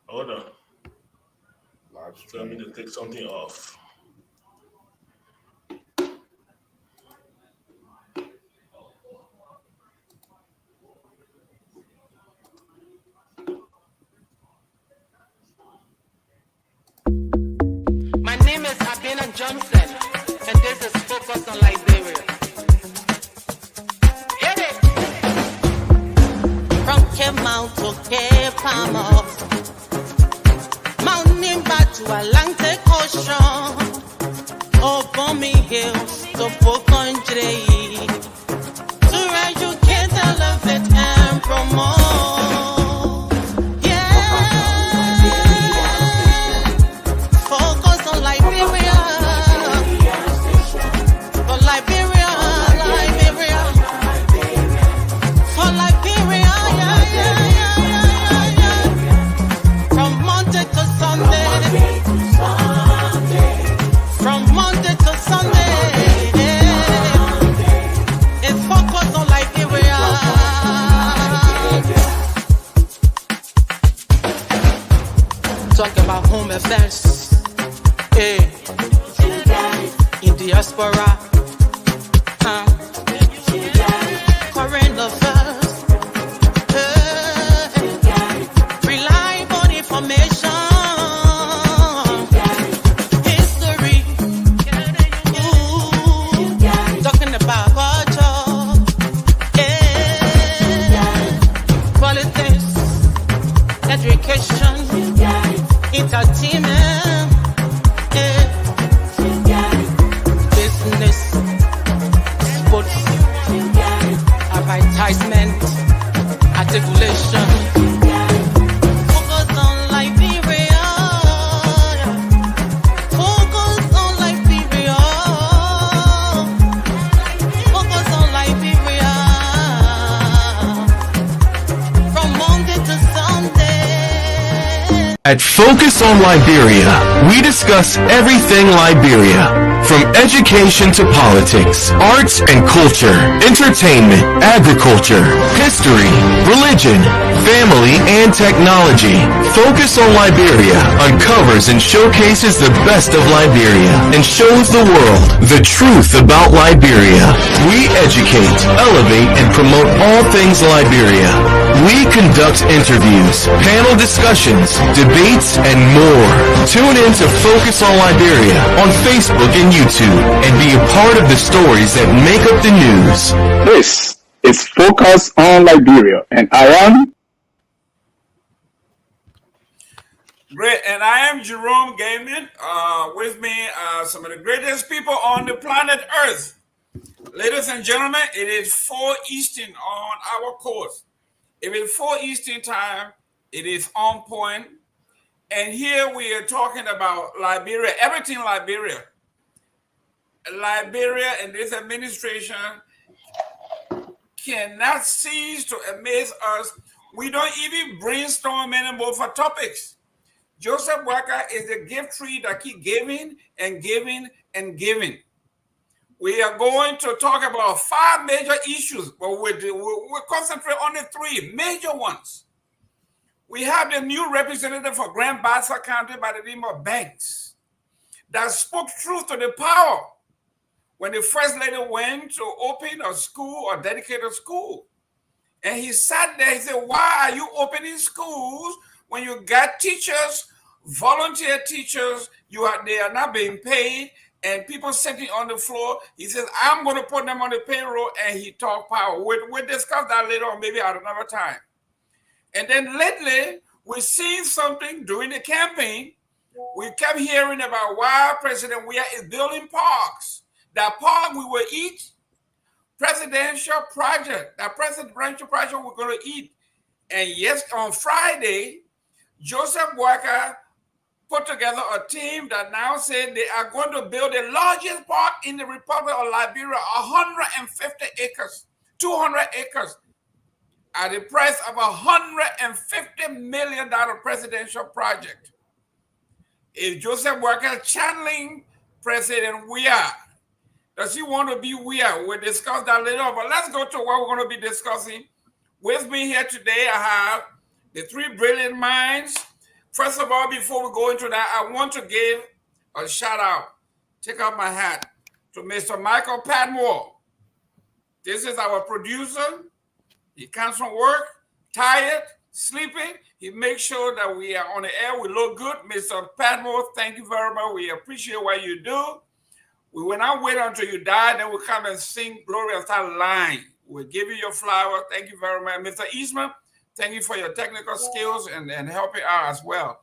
Hold on. Live Tell me stream. to take something off. My name is Abina Johnson, and this is Focus on Liberia. Hit it! From Cape Mount to Cape Palmas, Mount Nimba to Atlantic Ocean, Obomi Hills to Pocondre, to educate, elevate, and promote. Yeah, focus on Liberia, for Liberia, Liberia, for Liberia, yeah, yeah, yeah, yeah, yeah. From Monday to Sunday, from Monday to Sunday, it's focus on Liberia. Talk about home affairs, eh, in diaspora, current affairs, reliable information, history, talking about culture, politics, education, entertainment, business, sports, advertisement, articulation. Focus on Liberia. Focus on Liberia. Focus on Liberia. From Monday to Sunday. At Focus on Liberia, we discuss everything Liberia, from education to politics, arts and culture, entertainment, agriculture, history, religion, family, and technology. Focus on Liberia uncovers and showcases the best of Liberia and shows the world the truth about Liberia. We educate, elevate, and promote all things Liberia. We conduct interviews, panel discussions, debates, and more. Tune in to Focus on Liberia on Facebook and YouTube and be a part of the stories that make up the news. This is Focus on Liberia, and I am Great, and I am Jerome Gaiman. With me, some of the greatest people on the planet Earth. Ladies and gentlemen, it is 4 Eastern on our course. If it's 4 Eastern time, it is on point. And here we are talking about Liberia, everything Liberia. Liberia and this administration cannot cease to amaze us. We don't even brainstorm anymore for topics. Joseph Walker is a gift tree that keeps giving and giving and giving. We are going to talk about 5 major issues, but we'll concentrate on the 3 major ones. We have the new representative for Grand Bassa County by the name of Banks that spoke truth to the power when the First Lady went to open a school or dedicate a school. And he sat there, he said, why are you opening schools when you got teachers, volunteer teachers, they are not being paid, and people sitting on the floor? He says, I'm going to put them on the payroll, and he talked power. We'll discuss that later on, maybe at another time. And then lately, we've seen something during the campaign. We kept hearing about why President Weah is building parks. That park we will eat, presidential project, that presidential project we're going to eat. And yes, on Friday, Joseph Walker put together a team that now said they are going to build the largest park in the Republic of Liberia, 150 acres, 200 acres, at the price of $150 million presidential project. Is Joseph Walker channeling President Weah? Does he want to be Weah? We'll discuss that later on, but let's go to what we're going to be discussing. With me here today, I have the 3 brilliant minds First of all, before we go into that, I want to give a shout out, take off my hat, to Mr. Michael Padmore. This is our producer. He comes from work, tired, sleeping. He makes sure that we are on the air. We look good. Mr. Padmore, thank you very much. We appreciate what you do. We will not wait until you die, then we'll come and sing glory and start lying. We'll give you your flower. Thank you very much. Mr. Eastman, thank you for your technical skills and helping out as well.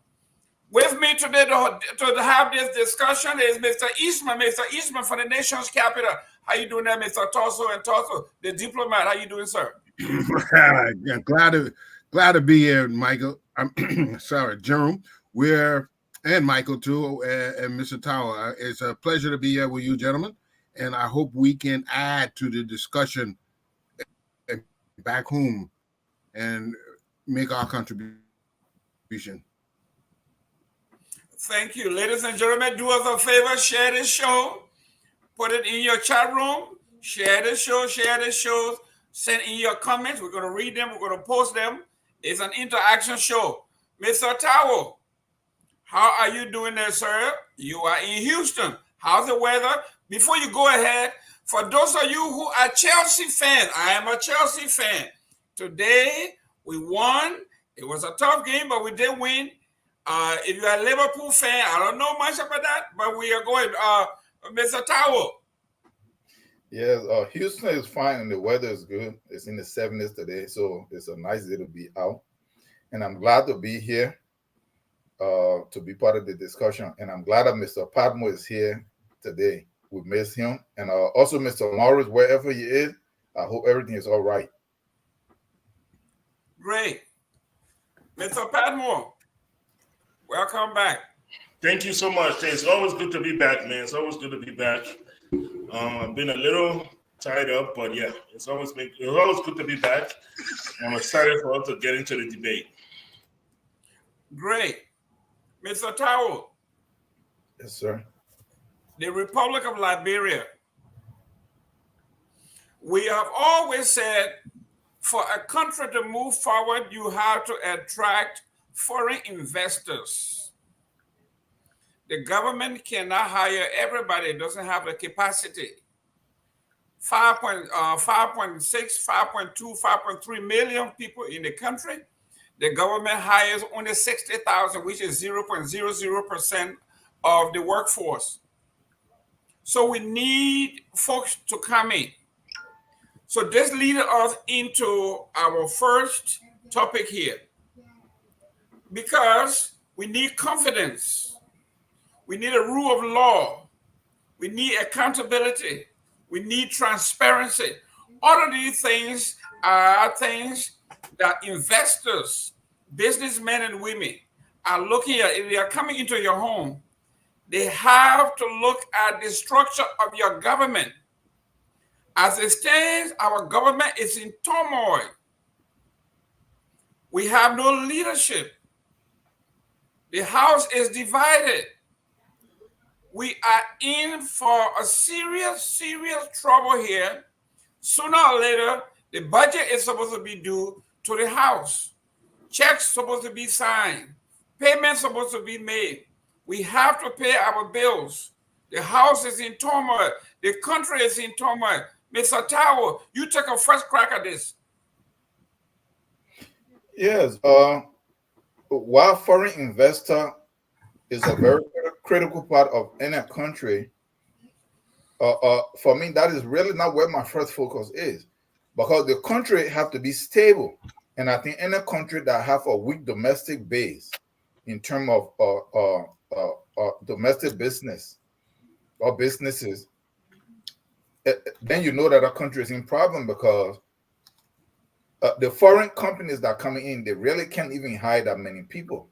With me today to have this discussion is Mr. Eastman. Mr. Eastman from the nation's capital. How you doing there, Mr. Torso and Torso, the diplomat? How you doing, sir? glad to be here, Michael. I'm sorry, Jerome. And Michael too, and Mr. Tower. It's a pleasure to be here with you, gentlemen, and I hope we can add to the discussion back home and make our contribution. Thank you. Ladies and gentlemen, do us a favor, share this show, put it in your chat room, share this show, send in your comments. We're going to read them, we're going to post them. It's an interaction show. Mr. Tower, how are you doing there, sir? You are in Houston. How's the weather? Before you go ahead, for those of you who are Chelsea fans, I am a Chelsea fan. Today, we won. It was a tough game, but we did win. If you're a Liverpool fan, I don't know much about that, but we are going. Mr. Tower. Yes, Houston is fine and the weather is good. It's in the 70s today, so it's a nice day to be out. And I'm glad to be here to be part of the discussion. And I'm glad that Mr. Padmore is here today. We miss him. And also Mr. Morris, wherever he is, I hope everything is all right. Great. Mr. Padmore, welcome back. Thank you so much. It's always good to be back, man. It's always good to be back. I've been a little tied up, but yeah, it's always good to be back. I'm excited for us to get into the debate. Great. Mr. Tower. Yes, sir. The Republic of Liberia. We have always said for a country to move forward, you have to attract foreign investors. The government cannot hire everybody. It doesn't have the capacity. 5.6, 5.2, 5.3 million people in the country. The government hires only 60,000, which is 0.00% of the workforce. So we need folks to come in. So this leads us into our first topic here. Because we need confidence. We need a rule of law. We need accountability. We need transparency. All of these things are things that investors, businessmen and women are looking at. If they are coming into your home, they have to look at the structure of your government. As it stands, our government is in turmoil. We have no leadership. The house is divided. We are in for a serious trouble here. Sooner or later, the budget is supposed to be due to the house. Checks supposed to be signed. Payments supposed to be made. We have to pay our bills. The house is in turmoil. The country is in turmoil. Mr. Tower, you take a first crack at this. Yes. While foreign investor is a very critical part of any country, for me, that is really not where my first focus is, because the country have to be stable. And I think any country that have a weak domestic base in terms of domestic business or businesses, then you know that a country is in problem, because the foreign companies that are coming in, they really can't even hire that many people.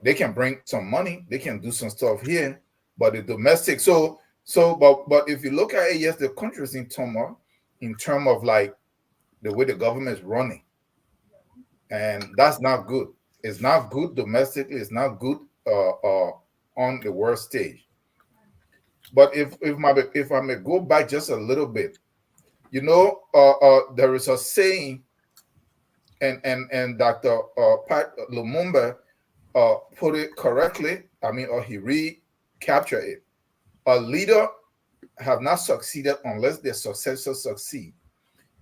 They can bring some money, they can do some stuff here, but the domestic, but if you look at it, yes, the country is in turmoil in terms of like the way the government is running, and that's not good. It's not good domestically. It's not good on the world stage. But if I may go back just a little bit, you know, there is a saying and Dr. Pat Lumumba put it correctly. I mean, or he recaptured it. A leader have not succeeded unless their successors succeed.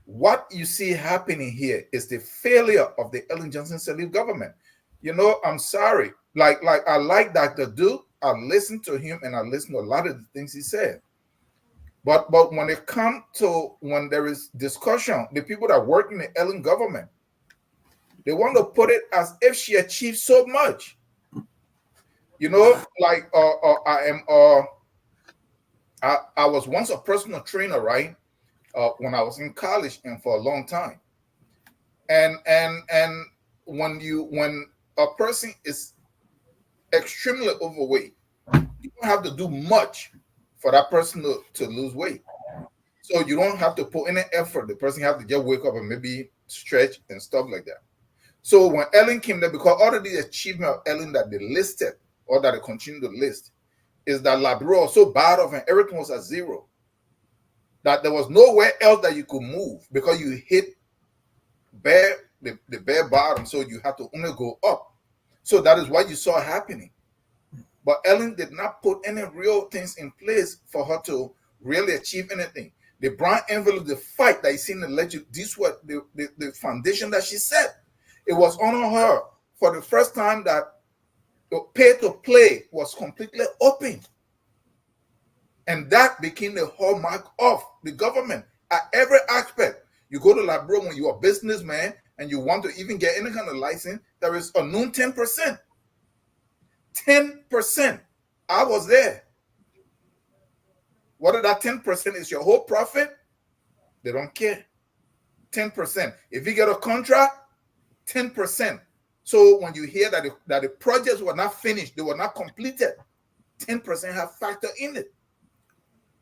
What you see happening here is the failure of the Ellen Johnson Sirleaf government. You know, I'm sorry. Like I like Dr. Duke. I listened to him and I listened to a lot of the things he said. But when it comes to when there is discussion, the people that work in the Ellen government, they want to put it as if she achieved so much. You know, like I was once a personal trainer, right? When I was in college and for a long time. And when a person is extremely overweight, you don't have to do much for that person to lose weight. So you don't have to put any effort. The person have to just wake up and maybe stretch and stuff like that. So when Ellen came there, because all of the achievement of Ellen that they listed or that they continue to list is that Liberia was so bad off and everything was at zero that there was nowhere else that you could move because you hit the bare bottom. So you have to only go up. So that is what you saw happening. But Ellen did not put any real things in place for her to really achieve anything. The brown envelope, the fight that you see in the lecture, this was the foundation that she set. It was on her for the first time that the pay to play was completely open. And that became the hallmark of the government at every aspect. You go to Liberia when you're a businessman and you want to even get any kind of license, there is a noon 10%. 10%. I was there. Whether that 10% is your whole profit, they don't care. 10%. If you get a contract, 10%. So when you hear that the projects were not finished, they were not completed, 10% have factor in it.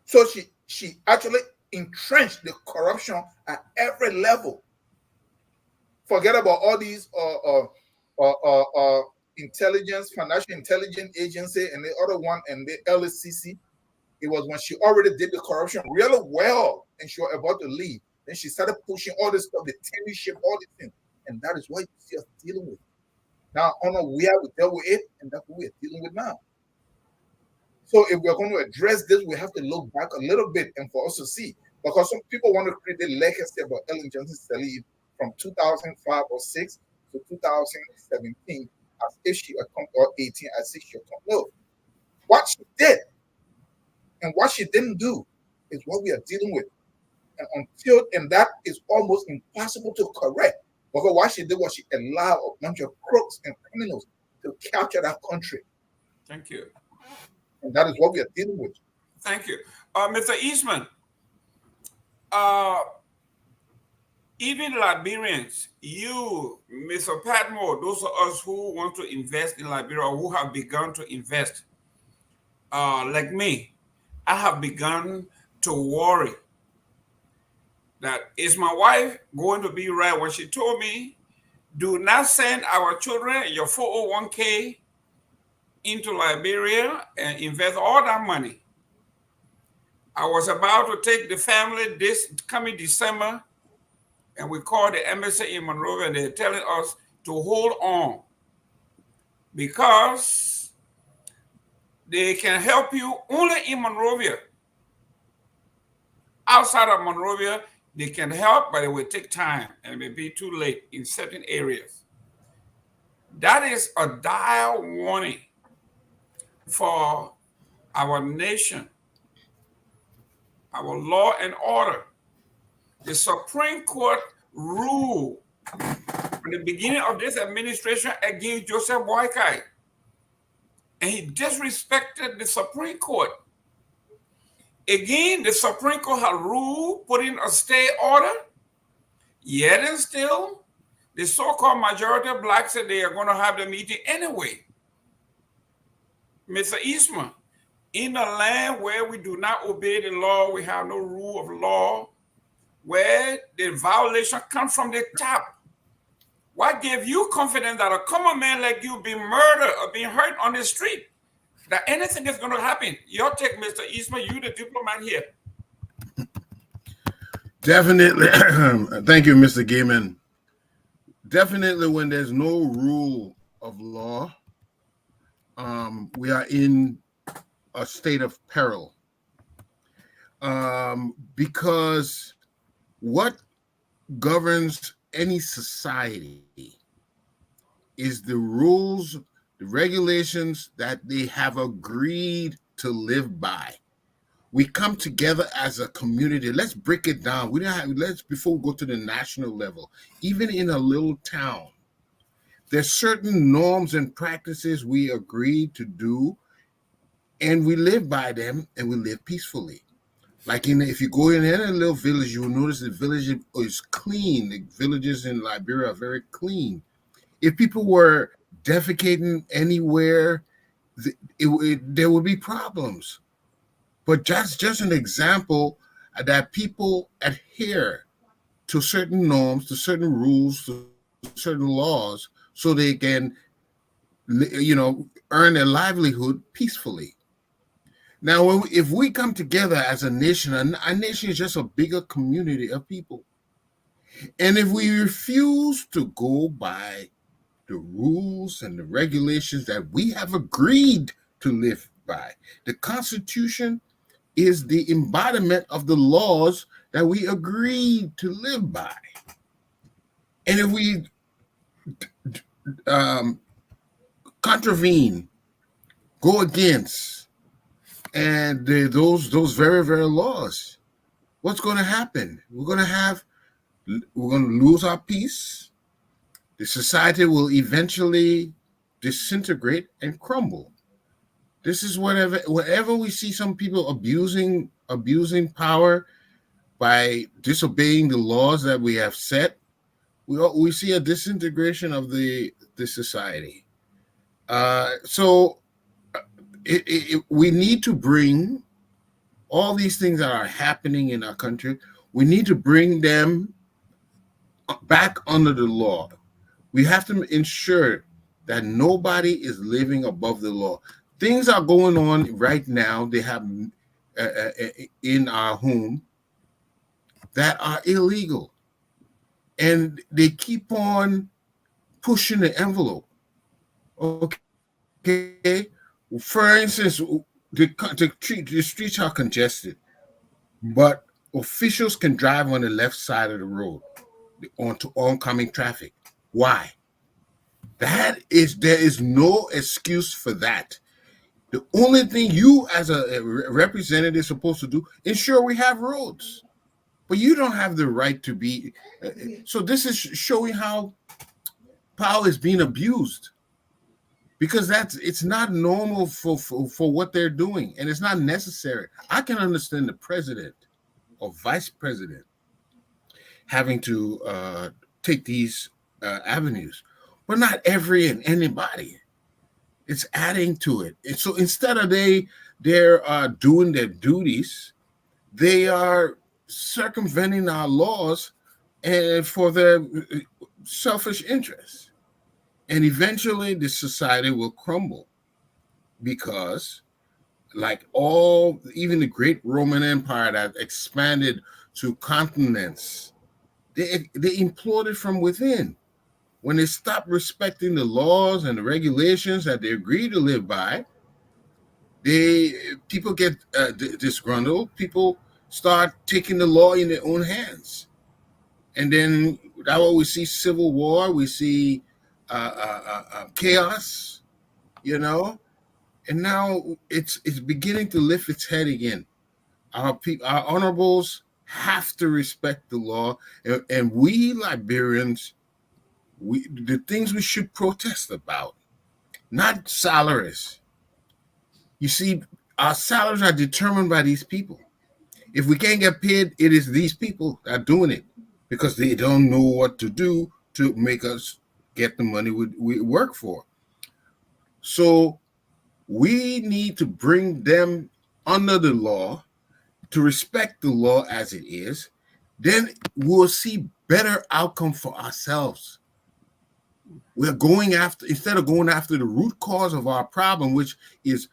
So she actually entrenched the corruption at every level. Forget about all these intelligence, financial intelligence agency, and the other one, and the LSCC. It was when she already did the corruption really well, and she was about to leave. Then she started pushing all this stuff, the tenureship, all these things, and that is what you see us dealing with. Now, on a we have to deal with it, and that's what we're dealing with now. So, if we're going to address this, we have to look back a little bit and for us to see, because some people want to create the legacy about Ellen Johnson Sirleaf from 2005 or 6 to 2017 as if she had come, or 18 as if she had come. No, what she did and what she didn't do is what we are dealing with, and that is almost impossible to correct, because what she did was she allowed a bunch of crooks and criminals to capture that country. Thank you. And that is what we are dealing with. Thank you. Mr. Eastman, even Liberians, you, Mr. Patmore, those of us who want to invest in Liberia or who have begun to invest, like me, I have begun to worry that is my wife going to be right when she told me, do not send our children your 401k into Liberia and invest all that money. I was about to take the family this coming December, and we called the embassy in Monrovia, and they're telling us to hold on because they can help you only in Monrovia. Outside of Monrovia, they can help, but it will take time and it may be too late in certain areas. That is a dire warning for our nation, our law and order. The Supreme Court ruled from the beginning of this administration against Joseph Boakai, and he disrespected the Supreme Court. Again, the Supreme Court had ruled, put in a stay order, yet and still, the so-called majority of blacks said they are going to have the meeting anyway. Mr. Eastman, in a land where we do not obey the law, we have no rule of law, where the violation comes from the top. What gave you confidence that a common man like you be murdered or being hurt on the street? That anything is going to happen? Your take, Mr. Eastman, you the diplomat here. Definitely. Thank you, Mr. Gaiman. definitely when there's no rule of law, we are in a state of peril. Because what governs any society is the rules, the regulations that they have agreed to live by. We come together as a community. Let's break it down. We don't have, let's, before we go to the national level, even in a little town, there's certain norms and practices we agreed to do, and we live by them, and we live peacefully. Like if you go in any little village, you'll notice the village is clean. The villages in Liberia are very clean. If people were defecating anywhere, there would be problems. But just an example that people adhere to certain norms, to certain rules, to certain laws, so they can, earn their livelihood peacefully. Now, if we come together as a nation, a nation is just a bigger community of people. And if we refuse to go by the rules and the regulations that we have agreed to live by, the Constitution is the embodiment of the laws that we agreed to live by. And if we contravene, go against, and those very, very laws, what's going to happen? We're going to lose our peace. The society will eventually disintegrate and crumble. This is whenever we see some people abusing power by disobeying the laws that we have set, we see a disintegration of the society. So we need to bring all these things that are happening in our country. We need to bring them back under the law. We have to ensure that nobody is living above the law. Things are going on right now. They have in our home that are illegal, and they keep on pushing the envelope. Okay, for instance, the streets are congested, but officials can drive on the left side of the road onto oncoming traffic. Why? There is no excuse for that. The only thing you as a representative is supposed to do, ensure we have roads. But you don't have the right to be. So this is showing how power is being abused, because it's not normal for what they're doing, and it's not necessary. I can understand the president or vice president having to take these avenues, but not every and anybody. It's adding to it. And so instead of they're doing their duties, they are circumventing our laws and for their selfish interests. And eventually the society will crumble, because even the great Roman Empire that expanded to continents, they imploded from within. When they stop respecting the laws and the regulations that they agree to live by, people get disgruntled. People start taking the law in their own hands, and then that's what we see: civil war. We see chaos, and now it's beginning to lift its head again. Our honorables have to respect the law, and we Liberians. The things we should protest about, not salaries. You see, our salaries are determined by these people. If we can't get paid, it is these people that are doing it, because they don't know what to do to make us get the money we work for. So we need to bring them under the law, to respect the law as it is. Then we'll see better outcome for ourselves. We're instead of going after the root cause of our problem, which is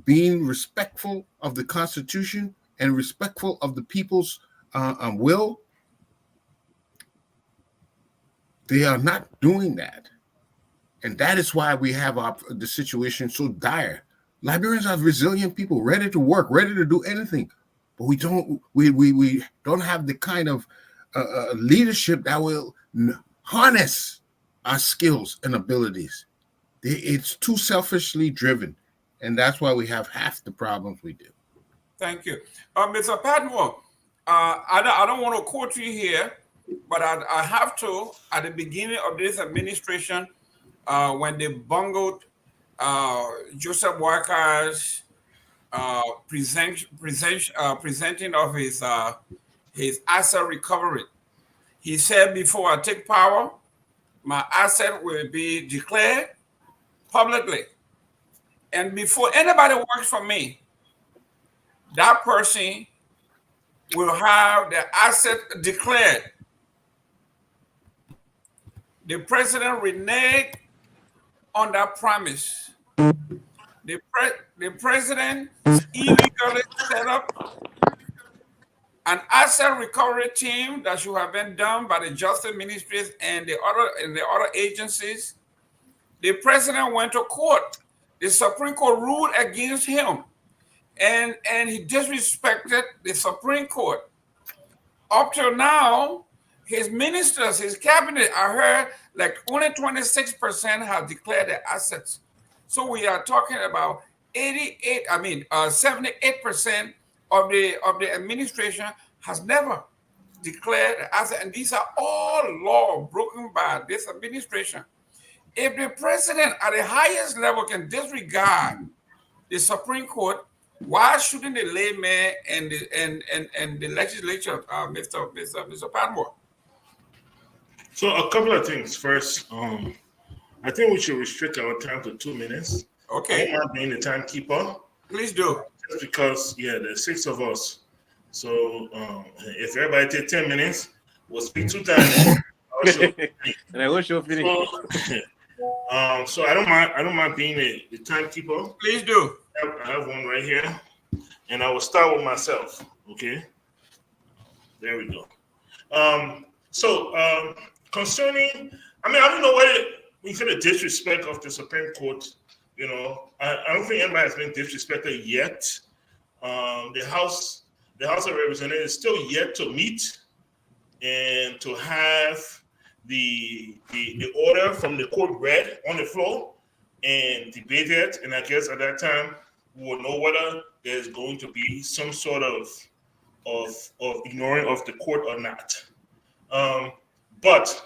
being respectful of the Constitution and respectful of the people's will. They are not doing that. And that is why we have the situation so dire. Liberians are resilient people, ready to work, ready to do anything. But we don't have the kind of leadership that will harness our skills and abilities. It's too selfishly driven. And that's why we have half the problems we do. Thank you. Mr. Padmore, I don't want to quote you here, but I have to. At the beginning of this administration, when they bungled Joseph Walker's presenting of his asset recovery, he said, before I take power, my asset will be declared publicly. And before anybody works for me, that person will have the asset declared. The president reneged on that promise. The president illegally set up an asset recovery team that should have been done by the justice ministries and the other agencies. The president went to court. The Supreme Court ruled against him, and he disrespected the Supreme Court. Up till now, his ministers, his cabinet, I heard like only 26% have declared their assets. So we are talking about 78% of the administration has never declared the asset, and these are all laws broken by this administration. If the president at the highest level can disregard the Supreme Court, why shouldn't the layman and the legislature, Mr. Padmore? So a couple of things. First, I think we should restrict our time to 2 minutes. Okay. I'm not being the timekeeper. Please do. Just because, there's 6 of us. So if everybody take 10 minutes, we'll speak 2 times. And I wish you finish. So I don't mind being the timekeeper. Please do. I have one right here, and I will start with myself. Okay. There we go. Concerning, I don't know whether we feel the disrespect of the Supreme Court. I don't think anybody has been disrespected yet. The House of Representatives is still yet to meet and to have the order from the court read on the floor and debated. And I guess at that time we will know whether there's going to be some sort of ignoring of the court or not. But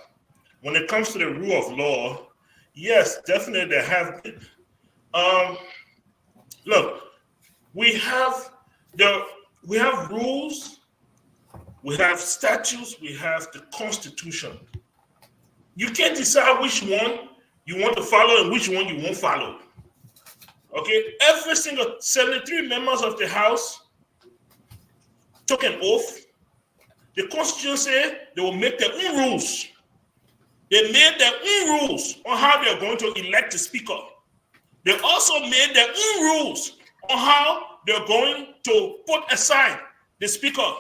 when it comes to the rule of law, yes, definitely there have been. Look, we have rules, we have statutes, we have the Constitution. You can't decide which one you want to follow and which one you won't follow. Okay, every single 73 members of the House took an oath. The Constitution said they will make their own rules. They made their own rules on how they're going to elect the speaker. They also made their own rules on how they're going to put aside the speaker.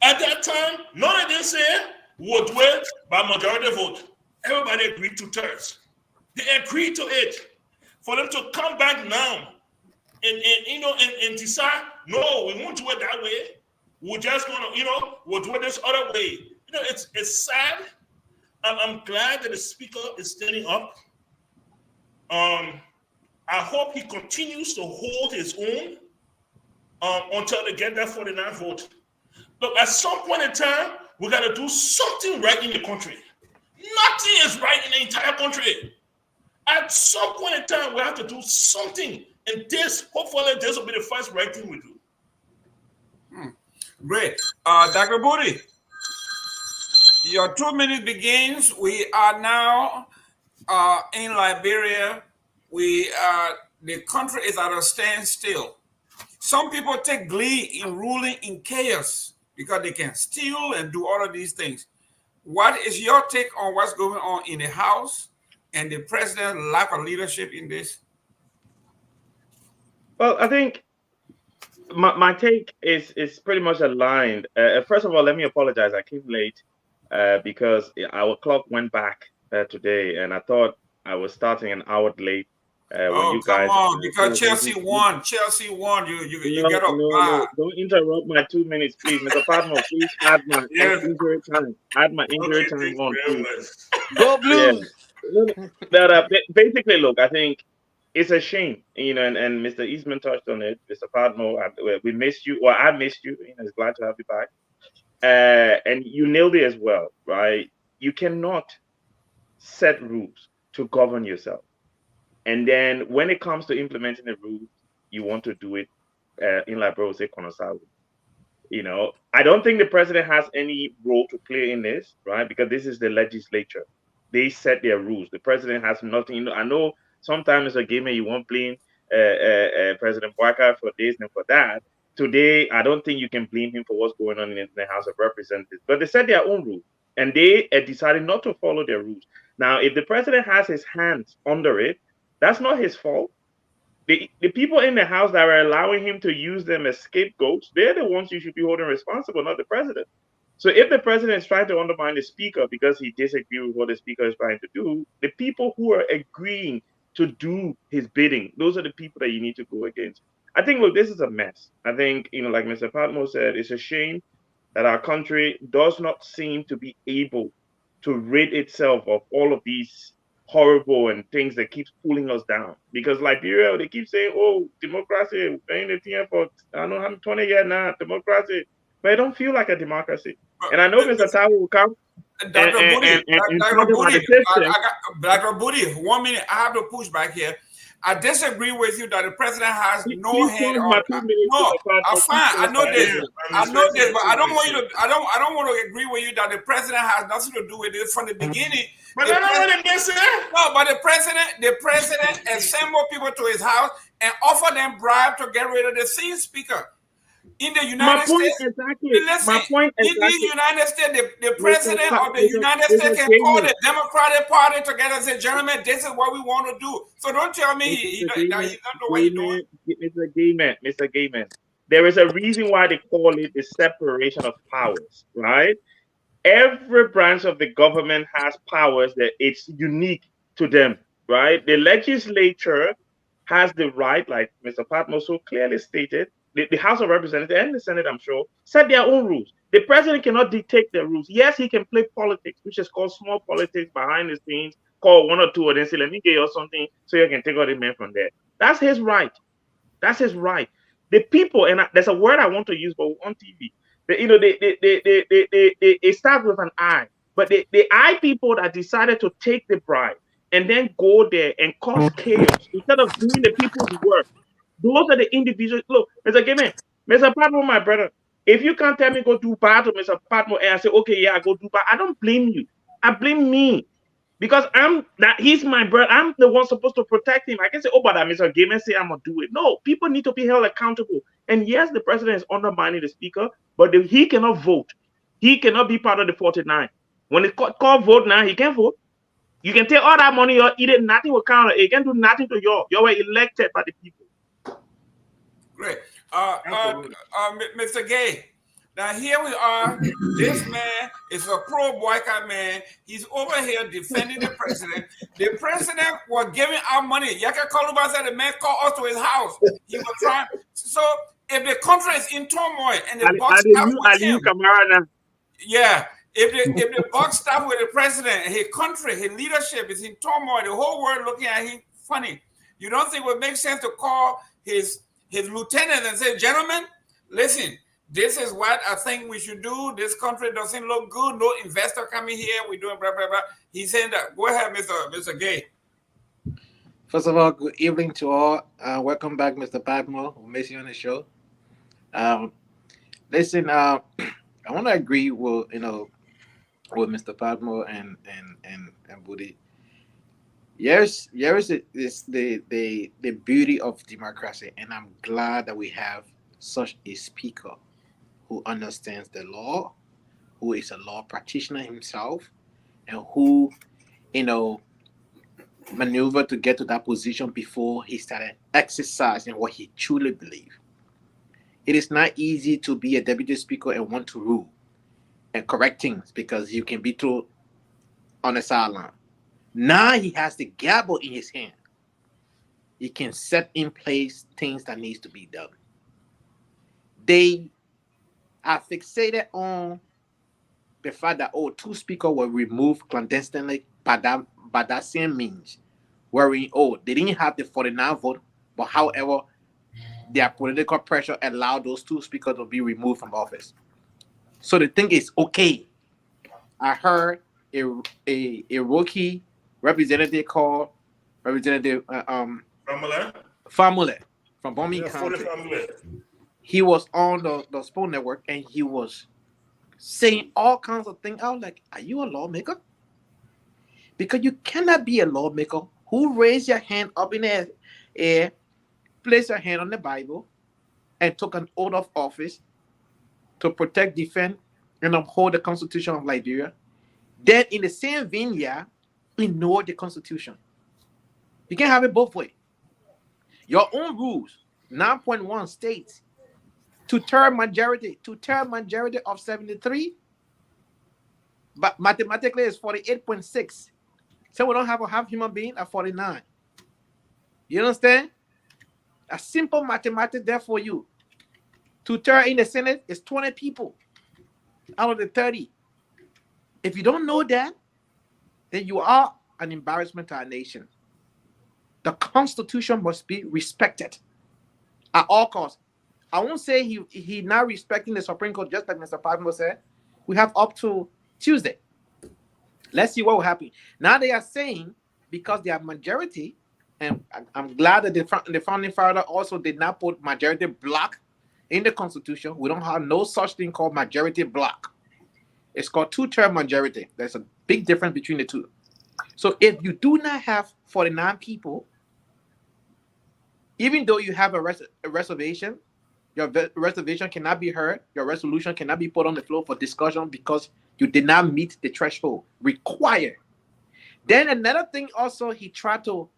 At that time, none of them said would do it by majority vote. Everybody agreed 2/3. They agreed to it. For them to come back now and decide, no, we won't do it that way. We're just gonna, we'll do it this other way. It's sad. I'm glad that the speaker is standing up. I hope he continues to hold his own until they get that 49 vote. Look, at some point in time, we got to do something right in the country. Nothing is right in the entire country. At some point in time, we have to do something. And hopefully, this will be the first right thing we do. Great. Dr. Booty, your 2 minutes begins. We are now in Liberia. The country is at a standstill. Some people take glee in ruling in chaos because they can steal and do all of these things. What is your take on what's going on in the House and the president's lack of leadership in this? Well, I think my take is pretty much aligned. First of all, let me apologize. I came late. because our clock went back today, and I thought I was starting an hour late. When you come guys on, because Chelsea won. Chelsea won. You get up. No, don't interrupt my 2 minutes, please, Mr. Padmo. Please add my Yes. injury time. Add my injury Okay, time thank you on, very please. much. Go Blues. But basically, look, I think it's a shame, and Mr. Eastman touched on it. Mr. Padmo, we missed you, or I missed you. It's glad to have you back. And you nailed it as well, right? You cannot set rules to govern yourself. And then when it comes to implementing the rules, you want to do it in like bro say Konosawa. I don't think the president has any role to play in this, right? Because this is the legislature. They set their rules. The president has nothing. I know sometimes a gamer you won't blame President Bouaka for this and for that. Today, I don't think you can blame him for what's going on in the House of Representatives. But they set their own rules, and they decided not to follow their rules. Now, if the president has his hands under it, that's not his fault. The people in the House that are allowing him to use them as scapegoats, they're the ones you should be holding responsible, not the president. So if the president is trying to undermine the speaker because he disagrees with what the speaker is trying to do, the people who are agreeing to do his bidding, those are the people that you need to go against. I think, look, this is a mess. I think, like Mr. Patmo said, it's a shame that our country does not seem to be able to rid itself of all of these horrible and things that keeps pulling us down. Because Liberia, they keep saying, "Oh, democracy, paying the thing for I don't know how 20 years now, democracy," but it don't feel like a democracy. And I know Mr. Tawo will come Dr. Booty, Dr. Booty, 1 minute. I have to push back here. I disagree with you that the president has no hand on. No, I'm fine. I know this. But I don't want you to. I don't want to agree with you that the president has nothing to do with it from the beginning. But I don't want to miss it. No, but the president assembled people to his house and offered them bribe to get rid of the sitting speaker. In the United States, listen, in the United States, the president of the United States can call the Democratic Party together and say, "Gentlemen, this is what we want to do." So don't tell me he doesn't know what he's doing. Mr. Gayman, there is a reason why they call it the separation of powers, right? Every branch of the government has powers that it's unique to them, right? The legislature has the right, like Mr. Patmo so clearly stated, the House of Representatives and the Senate, I'm sure, set their own rules. The president cannot dictate their rules. Yes, he can play politics, which is called small politics behind the scenes, call one or two and then say, "Let me get you something so you can take all the men from there." That's his right. That's his right. The people, and there's a word I want to use, but on TV, they start with an I, but the I people that decided to take the bribe and then go there and cause chaos instead of doing the people's work. Those are the individuals. Look, Mr. Gayman, Mr. Patmo, my brother, if you can't tell me go do bad to Mr. Patmo and I say, "Okay, yeah, I go do bad," I don't blame you. I blame me. Because he's my brother. I'm the one supposed to protect him. I can say, "Oh, but Mr. Gayman say I'm gonna do it." No, people need to be held accountable. And yes, the president is undermining the speaker, but he cannot vote. He cannot be part of the 49. When it's called vote now, he can't vote. You can take all that money or eat it, nothing will count. It can do nothing to you. You were elected by the people. Great. Mr. Gay, now here we are. This man is a pro-boycott man. He's over here defending the president. The president was giving out money. Yaka Kaluba said the man called us to his house. He was trying. So if the country is in turmoil and the buck stop with him, yeah. If the buck stop with the president, his country, his leadership is in turmoil, the whole world looking at him funny. You don't think it would make sense to call his lieutenant and say, "Gentlemen, listen, this is what I think we should do. This country doesn't look good. No investor coming here. We're doing blah, blah, blah." He's saying that. Go ahead, Mr. Gay. First of all, good evening to all. Welcome back, Mr. Patmo. We'll miss you on the show. Listen, I want to agree with Mr. Patmo and Budi. Yes, is the beauty of democracy, and I'm glad that we have such a speaker who understands the law, who is a law practitioner himself, and who, maneuvered to get to that position before he started exercising what he truly believes. It is not easy to be a deputy speaker and want to rule. and correct things because you can be through on the sideline. Now he has the gavel in his hand. He can set in place things that needs to be done. They are fixated on the fact that two speakers were removed clandestinely by that same means, wherein they didn't have the 49 vote, but however, their political pressure allowed those 2 speakers to be removed from office. So the thing is, okay, I heard a rookie representative called Representative Famule from Bombing County. He was on the Sport Network and he was saying all kinds of things. I was like, are you a lawmaker? Because you cannot be a lawmaker who raise your hand up in the air, place your hand on the Bible, and took an oath of office to protect, defend, and uphold the Constitution of Liberia. Then in the same vein, ignore the Constitution. You can't have it both ways. Your own rules, 9.1 states, two-third majority of 73, but mathematically it's 48.6. So we don't have a half human being at 49. You understand? A simple mathematics there for you. Two-thirds in the Senate is 20 people out of the 30. If you don't know that, then you are an embarrassment to our nation. The Constitution must be respected at all costs. I won't say he not respecting the Supreme Court, just like Mr. Padmo said. We have up to Tuesday. Let's see what will happen. Now they are saying, because they are majority, and I'm glad that the founding father also did not put majority block in the Constitution. We don't have no such thing called majority block. It's called two-third majority. There's a big difference between the two. So if you do not have 49 people, even though you have a reservation, your reservation cannot be heard. Your resolution cannot be put on the floor for discussion because you did not meet the threshold required. Then another thing also he tried to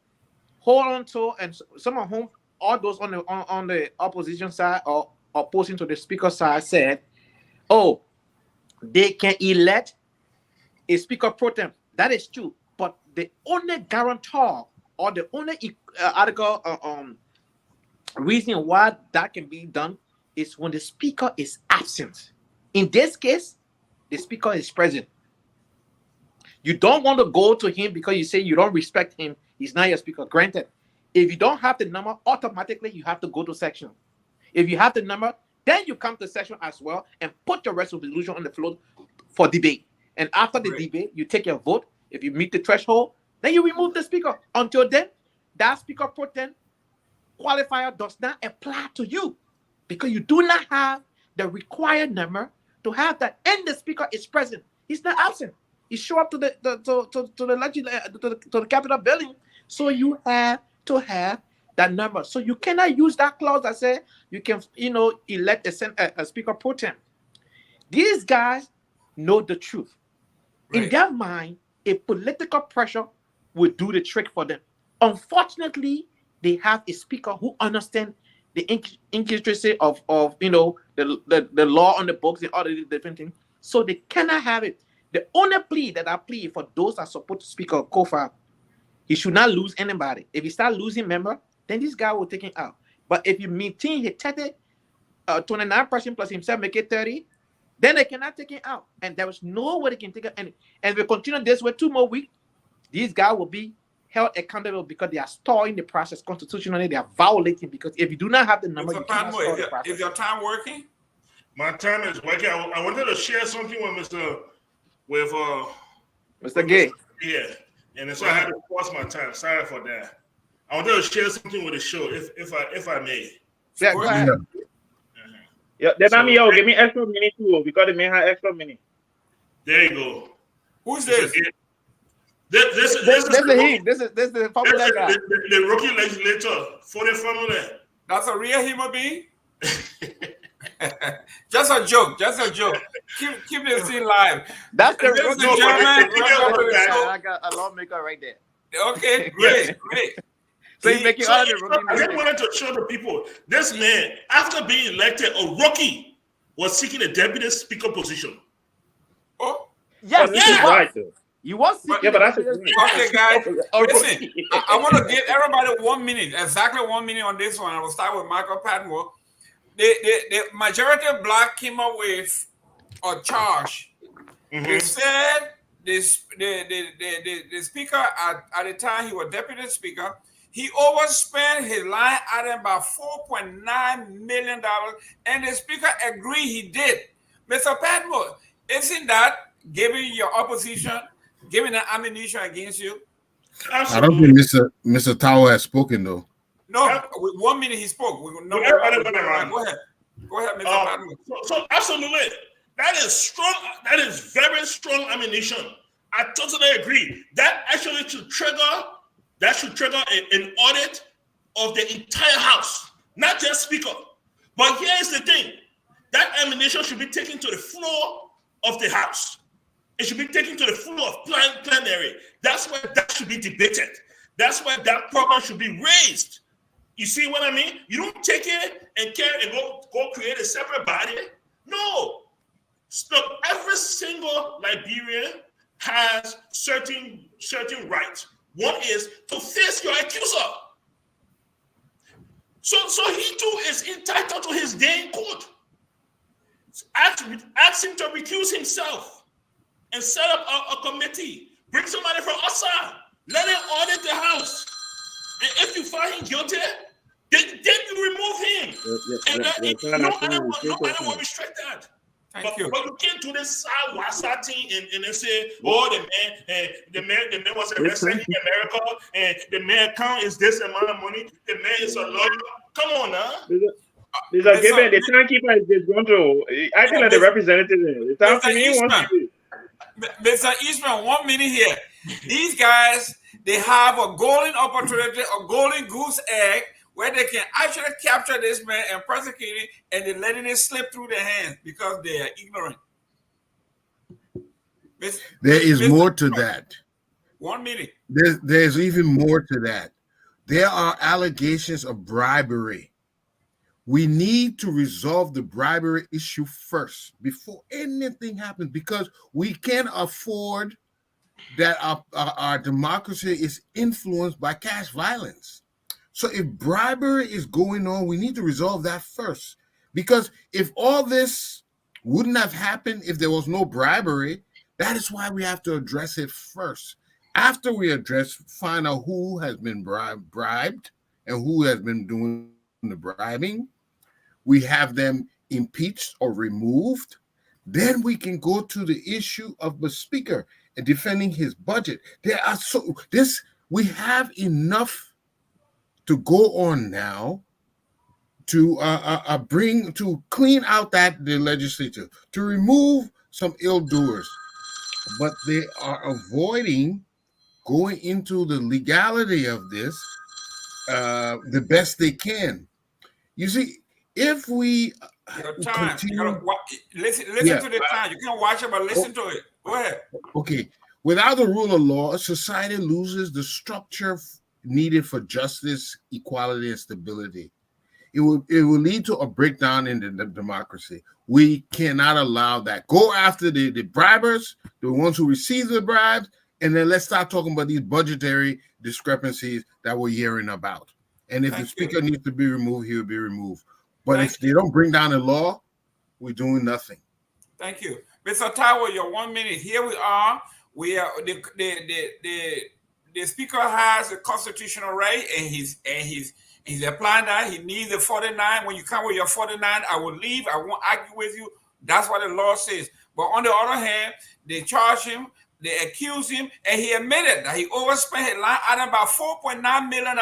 hold on to, and some of whom, all those on the opposition side or opposing to the speaker side said, they can elect a speaker pro tem. That is true. But the only guarantor or the only article reason why that can be done is when the speaker is absent. In this case, the speaker is present. You don't want to go to him because you say you don't respect him. He's not your speaker. Granted, if you don't have the number, automatically you have to go to section. If you have the number, then you come to section as well and put your resolution on the floor for debate. And after the debate, you take your vote. If you meet the threshold, then you remove the speaker. Until then, that speaker pro tem qualifier does not apply to you because you do not have the required number to have that, and the speaker is present. He's not absent. He show up to the Capitol building, so you have to have that number. So you cannot use that clause that says you can, elect a speaker pro tem. These guys know the truth. Right. In their mind, a political pressure will do the trick for them. Unfortunately, they have a speaker who understands the intricacy of the law on the books and all the different things. So they cannot have it. The only plea that I plead for those that support the speaker of COFA, he should not lose anybody. If he start losing member, then this guy will take him out. But if you maintain his 29% plus himself make it 30, then they cannot take him out. And there is no way they can take it. And if we continue this way 2 more weeks, these guys will be held accountable because they are stalling the process constitutionally. They are violating, because if you do not have the number, you cannot stall the process. Is your time working? My time is working. I wanted to share something with Mr. Gay. Yeah, and so I had to pause my time. Sorry for that. I wanted to share something with the show, if I may. Yeah, go ahead. Yeah, then give me extra minute too, because they may have extra minute. There you go. Who's this? This is the popular guy. The rookie legislator for the family. That's a real human being? Just a joke. Keep this thing live. That's the gentleman. I got a lawmaker right there. Okay, great. So he's making all the rookie. I just wanted to show the people, this man, after being elected, a rookie was seeking a deputy speaker position. But Yes, this he is was. right, though. You was seeking Yeah, but the that's a evidence. Okay, guys, listen. Already. I want to give everybody 1 minute, exactly 1 minute on this one. I will start with Michael Patmore. The majority of black came up with a charge. They said this the speaker at the time he was deputy speaker, he overspent his line item by $4.9 million, and the speaker agreed he did. Mr. Patmore, isn't that giving your opposition, giving an ammunition against you? I don't think Mr. Tower has spoken though. No, with 1 minute he spoke. Go ahead. Go ahead, Mr. Patmore. So absolutely, that is strong. That is very strong ammunition. I totally agree. That actually should trigger. That should trigger an audit of the entire house, not just speaker. But here is the thing: that ammunition should be taken to the floor of the house. It should be taken to the floor of plenary. That's where that should be debated. That's where that problem should be raised. You see what I mean? You don't take it and carry and go create a separate body. No. Look, every single Liberian has certain rights. One is to face your accuser. So he too is entitled to his day in court. Ask him to recuse himself and set up a committee. Bring somebody from outside. Let him audit the house. And if you find him guilty, then you remove him. Nobody will restrict that. But you can't do this side thing and then say, oh, the man was arrested in America, and the man account is this amount of money. The man is a lawyer. Come on now. The timekeeper is disgruntled. Acting like the representative. It's time for me. Mr. Eastman, 1 minute here. These guys, they have a golden opportunity, a golden goose egg, where they can actually capture this man and prosecute it, and they're letting it slip through their hands because they are ignorant. There is more to that. 1 minute. There's even more to that. There are allegations of bribery. We need to resolve the bribery issue first before anything happens, because we can't afford that our democracy is influenced by cash violence. So if bribery is going on, we need to resolve that first. Because if all this wouldn't have happened if there was no bribery, that is why we have to address it first. After we find out who has been bribed and who has been doing the bribing, we have them impeached or removed. Then we can go to the issue of the speaker and defending his budget. We have enough to go on now to clean out the legislature, to remove some ill doers, but they are avoiding going into the legality of this the best they can. You see, if we continue, listen to the time. You can't watch it, but listen to it. Go ahead. Okay. Without the rule of law, society loses the structure needed for justice, equality, and stability. It will lead to a breakdown in the democracy. We cannot allow that. Go after the bribers, the ones who receive the bribes, and then let's start talking about these budgetary discrepancies that we're hearing about. And if the speaker needs to be removed, he will be removed. But if they don't bring down the law, we're doing nothing. Thank you. Mr. Tower, your 1 minute. Here we are. We are the speaker has a constitutional right, and he's applying that. He needs a 49. When you come with your 49, I will leave. I won't argue with you. That's what the law says. But on the other hand, they charge him, they accuse him, and he admitted that he overspent his line item by $4.9 million.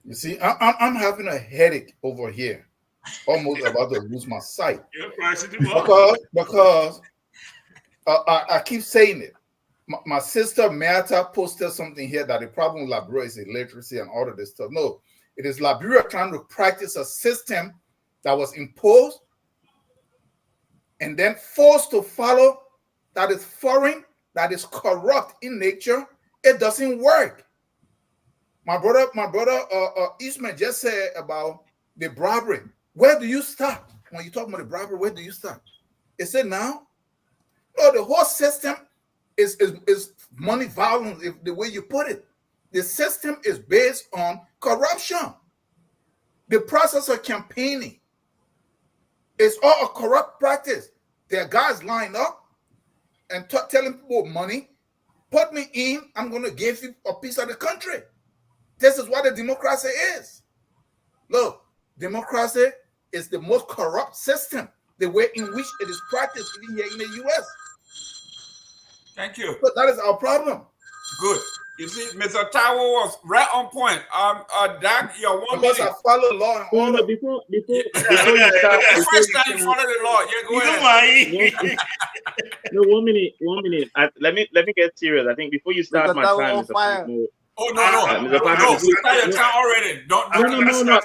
You see, I'm having a headache over here, almost about to lose my sight. Because I keep saying it. My sister Marta posted something here that the problem with Liberia is illiteracy and all of this stuff. No, it is Liberia trying to practice a system that was imposed and then forced to follow, that is foreign, that is corrupt in nature. It doesn't work. My brother Eastman just said about the bribery. Where do you start? When you talk about the bribery, where do you start? Is it now? No, the whole system is money violence, if the way you put it. The system is based on corruption. The process of campaigning is all a corrupt practice. There are guys lined up and telling people money, put me in, I'm going to give you a piece of the country. This is what the democracy is. Look, democracy is the most corrupt system, the way in which it is practiced even here in the U.S. Thank you. But that is our problem. Good. You see, Mr. Tawo was right on point. Doc, you're 1 Because minute. I follow law and order. Before you start, The first time you follow the law. Yeah, go ahead. No, 1 minute. Let me get serious. I think before you start my time, Mr. Fatmo. Oh no, start your time already. Don't. No. Mr.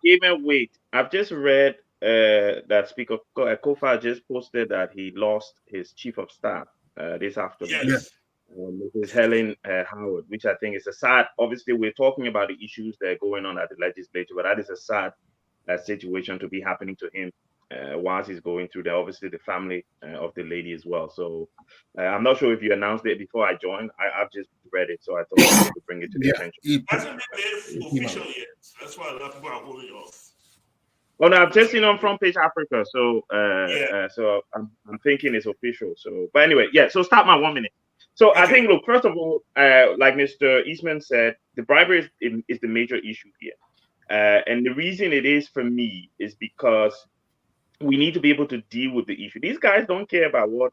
Gaiman, wait. I've just read that Speaker Kofa just posted that he lost his chief of staff this afternoon. Yes. Mrs. Helen Howard, which I think is a sad. Obviously, we're talking about the issues that are going on at the legislature, but that is a sad situation to be happening to him whilst he's going through there. Obviously, the family of the lady as well. So I'm not sure if you announced it before I joined. I've just read it, so I thought I could bring it to the attention. It hasn't been made official yet. That's why a lot of people are holding off. Oh no, I've just seen on Front Page Africa, so so I'm thinking it's official. So, but anyway, yeah. So start my 1 minute. So I think, look, first of all, like Mr. Eastman said, the bribery is the major issue here. And the reason it is for me is because we need to be able to deal with the issue. These guys don't care about what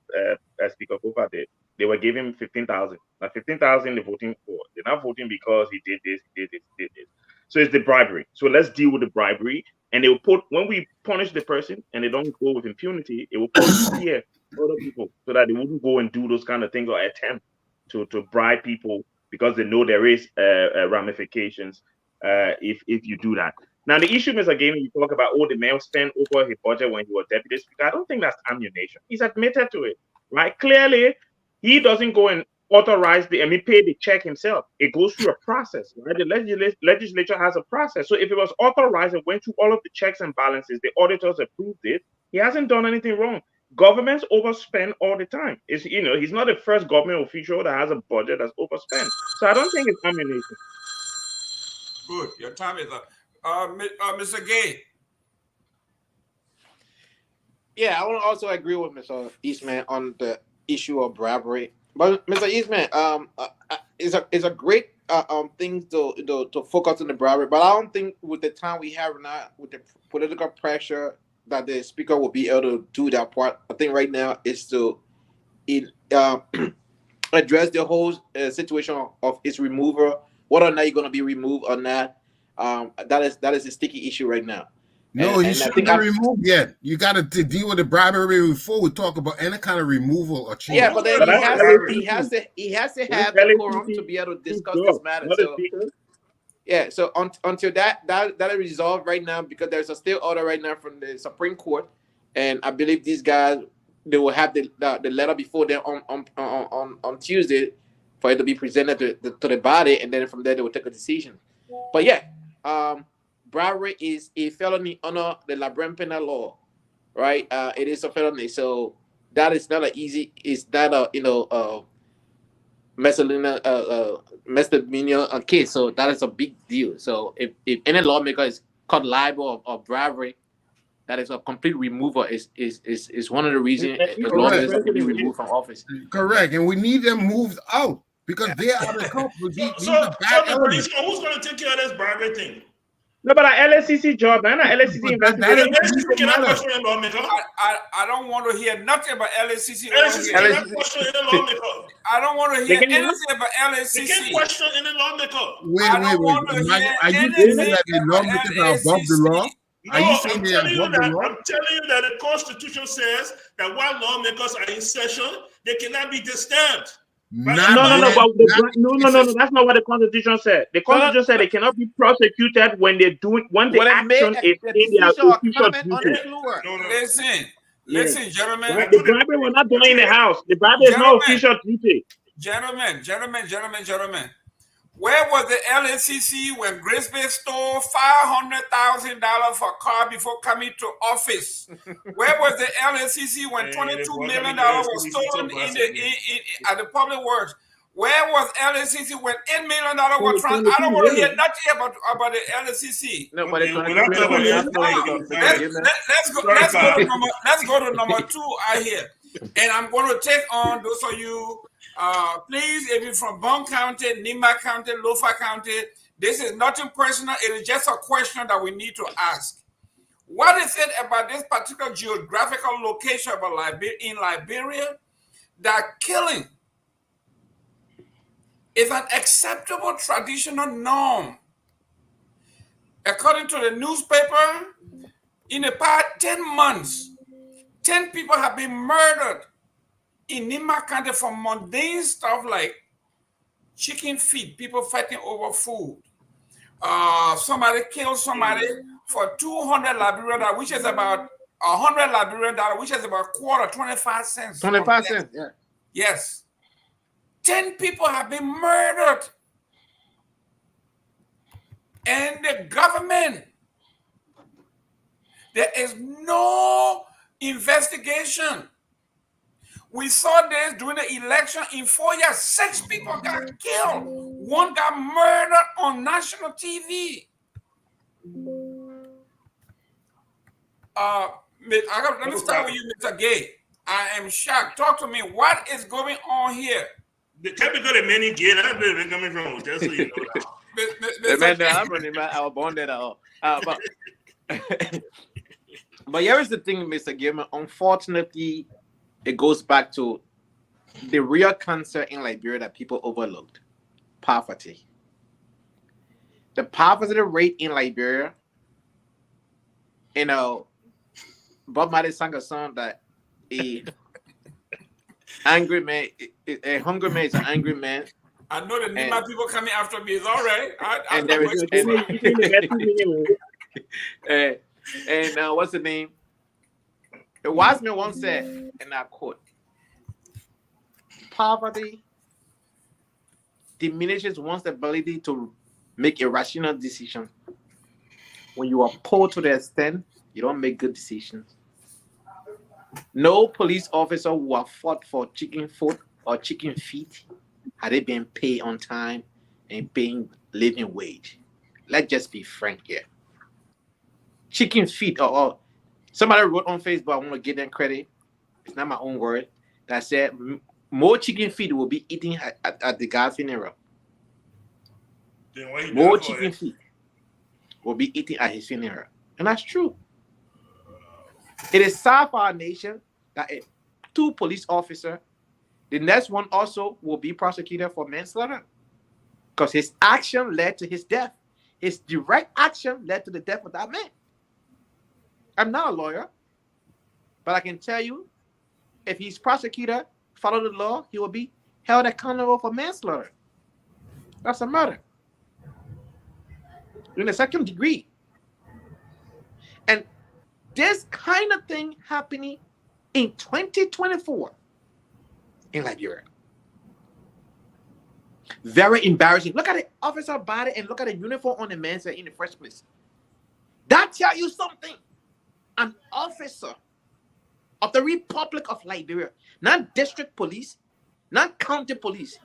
Speaker Kofa did. They were giving him 15,000. Like 15,000 they're voting for. They're not voting because he did this, he did this, he did this. So it's the bribery. So let's deal with the bribery. And they will put, when we punish the person and they don't go with impunity, it will put fear other people so that they wouldn't go and do those kind of things or attempt to bribe people because they know there is ramifications if you do that. Now, the issue, Mr. Gaiman, you talk about, the mayor spent over his budget when he was deputy speaker. I don't think that's ammunition. He's admitted to it, right? Clearly, he doesn't go and authorize pay the check himself. It goes through a process, right? The legislature has a process. So if it was authorized and went through all of the checks and balances, the auditors approved it, he hasn't done anything wrong. Governments overspend all the time. He's not the first government official that has a budget that's overspent. So I don't think it's ammunition. Good. Your time is up. Mr. Gay. Yeah, I want to also agree with Mr. Eastman on the issue of bribery. But Mr. Eastman, it's a great thing to focus on the bribery. But I don't think with the time we have now, with the political pressure, that the speaker will be able to do that part. I think right now is to address the whole situation of its removal. Whether or not you're going to be removed or not, that is a sticky issue right now. No, he shouldn't be removed yet. You got to deal with the bribery before we talk about any kind of removal or change. Yeah, but then he has to have the quorum to be able to discuss this matter. So, yeah, so until that is resolved right now, because there's a still order right now from the Supreme Court, and I believe these guys, they will have the letter before them on Tuesday for it to be presented to the body, and then from there they will take a decision. But yeah, bribery is a felony under the Liberian penal law, right? It is a felony, so that is not it's not a misdemeanor case. So that is a big deal. So if any lawmaker is caught liable of bribery, that is a complete removal. Is one of the reasons lawmakers can be removed from office. Correct, and we need them moved out because they are the culprits. Who's going to take care of this bribery thing? No, but an LSCC job, man. An LSCC investigation. I don't want to hear nothing about LSCC. I don't want to hear anything about LSCC. They can't question any lawmaker. Wait. Are you saying that the lawmakers are above the law? No, I'm telling you that the Constitution says that while lawmakers are in session, they cannot be disturbed. No, that's not what the Constitution said. The Constitution said they cannot be prosecuted when the action is in their official duty. Listen, gentlemen. The bribery was not done in the House. The bribery is not official duty. Gentlemen. Where was the LACC when Grisby stole $500,000 for a car before coming to office? Where was the LACC when $22 million was stolen at the public works? Where was LACC when $8 million was transferred? I don't want to hear nothing about the LACC. No, but it's We're not talking Let's go to number 2 out here, and I'm going to take on those of you. Please, if you're from Bond County, Nima County, Lofa County, this is nothing personal. It is just a question that we need to ask. What is it about this particular geographical location in Liberia that killing is an acceptable traditional norm? According to the newspaper, in the past 10 months, 10 people have been murdered in Nima County for mundane stuff like chicken feet, people fighting over food. Somebody killed somebody for 200 Liberian dollars, which is about 100 Liberian dollars, which is about quarter, 25 cents. 25 cents, yeah. Yes. 10 people have been murdered. And the government, there is no investigation. We saw this during the election. In 4 years, 6 people got killed. 1 got murdered on national TV. Let me start with you, Mr. Gay. I am shocked. Talk to me. What is going on here? The capital of many gay, that's where they're coming from. Just so you know that. But here is the thing, Mr. Gilman. Unfortunately, it goes back to the real cancer in Liberia that people overlooked: poverty. The poverty rate in Liberia, Bob Marley sang a song that a hungry man is an angry man. I know the Nima people coming after me. It's all right. What's the name? A wise man once said, and I quote, "Poverty diminishes one's ability to make a rational decision. When you are poor to the extent, you don't make good decisions." No police officer who have fought for chicken foot or chicken feet had they been paid on time and paying living wage. Let's just be frank here. Chicken feet, or somebody wrote on Facebook, I want to give them credit. It's not my own word. That said, more chicken feet will be eaten at the guy's funeral. More chicken feet will be eaten at his funeral. And that's true. It is sad for our nation that 2 police officers, the next one also will be prosecuted for manslaughter because his action led to his death. His direct action led to the death of that man. I'm not a lawyer, but I can tell you, if he's prosecuted, follow the law, he will be held accountable for manslaughter. That's a murder in the 2nd degree. And this kind of thing happening in 2024 in Liberia. Very embarrassing. Look at the officer body and look at the uniform on the man in the first place. That tells you something. An officer of the Republic of Liberia, not district police, not county police,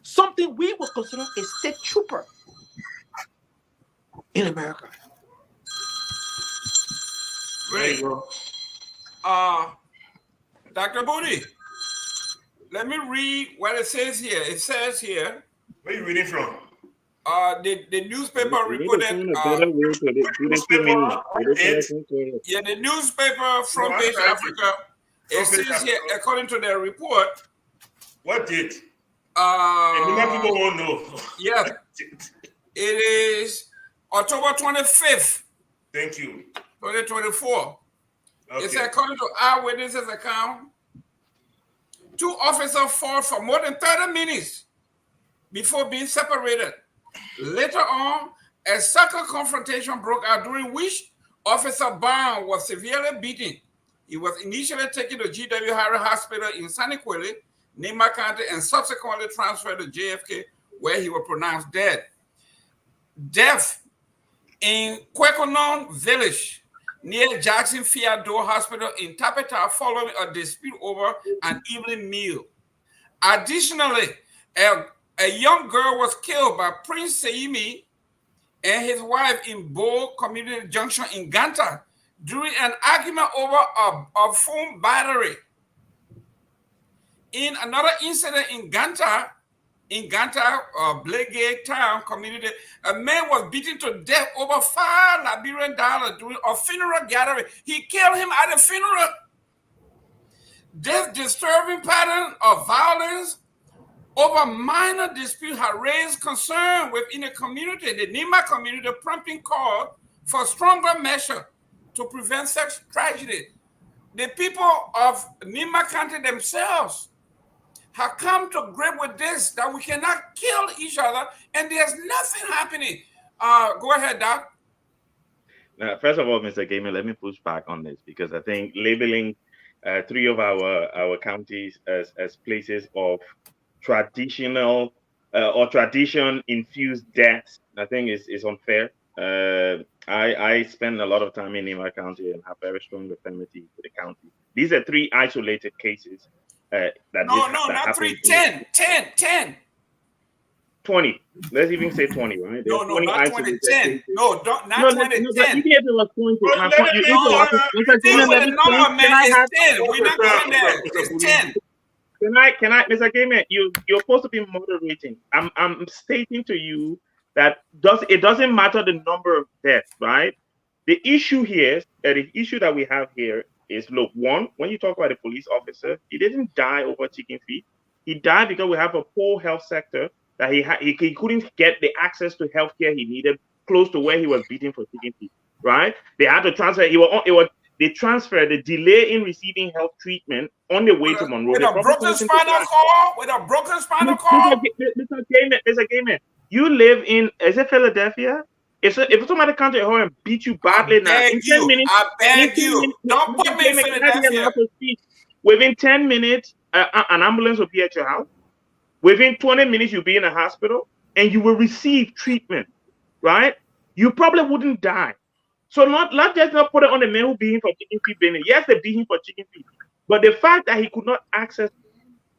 something we would consider a state trooper in America. Great. Dr. Booty, let me read what it says here. It says here. Where are you reading from? The newspaper reported. The newspaper from Page Africa. It says here, according to their report. What did? People won't know. Yeah. It is October 25th. Thank you. 2024. Okay. It's according to eyewitnesses' account. 2 officers fought for more than 30 minutes before being separated. Later on, a second confrontation broke out during which Officer Brown was severely beaten. He was initially taken to G.W. Harris Hospital in Saniquelli, Nima County, and subsequently transferred to JFK, where he was pronounced dead. Death in Kwekonon village near Jackson Fiado Hospital in Tapeta following a dispute over an evening meal. Additionally, a young girl was killed by Prince Seimi and his wife in Bo Community Junction in Ganta during an argument over a phone battery. In another incident in Ganta, Blegay Town community, a man was beaten to death over $5 Liberian during a funeral gathering. He killed him at a funeral. This disturbing pattern of violence over minor dispute has raised concern within the community, the Nima community, prompting call for stronger measures to prevent such tragedy. The people of Nima County themselves have come to grip with this, that we cannot kill each other, and there's nothing happening. Go ahead, Doc. Now, first of all, Mr. Gamer, let me push back on this, because I think labeling 3 of our counties as places of traditional or tradition-infused deaths, I think is unfair. I spend a lot of time in Nima County and have very strong affinity with the county. These are 3 isolated cases. Not 3, 10. 20. Let's even say 20, right? No, not 20, 10. No, not 20, 10. Even if it was 20, my point, you We're not going there. It's 10. Can I, Mr. Gamer, you're supposed to be moderating. I'm stating to you that it doesn't matter the number of deaths, right? The issue here, the issue that we have here is, look, one, when you talk about a police officer, he didn't die over chicken feed. He died because we have a poor health sector, that he couldn't get the access to healthcare he needed close to where he was beaten for chicken feed, right? They had to transfer. They transferred the delay in receiving health treatment on the way to Monroe. With a broken spinal cord. Mr. Gamer, you live in, is it Philadelphia? If somebody comes to home and beat you badly now, in 10 minutes, I beg you, don't put me in Philadelphia. Within 10 minutes, an ambulance will be at your house. Within 20 minutes, you'll be in a hospital and you will receive treatment, right? You probably wouldn't die. So not just not put it on the man who beat him for chicken feed. Yes, they beat him for chicken feed, but the fact that he could not access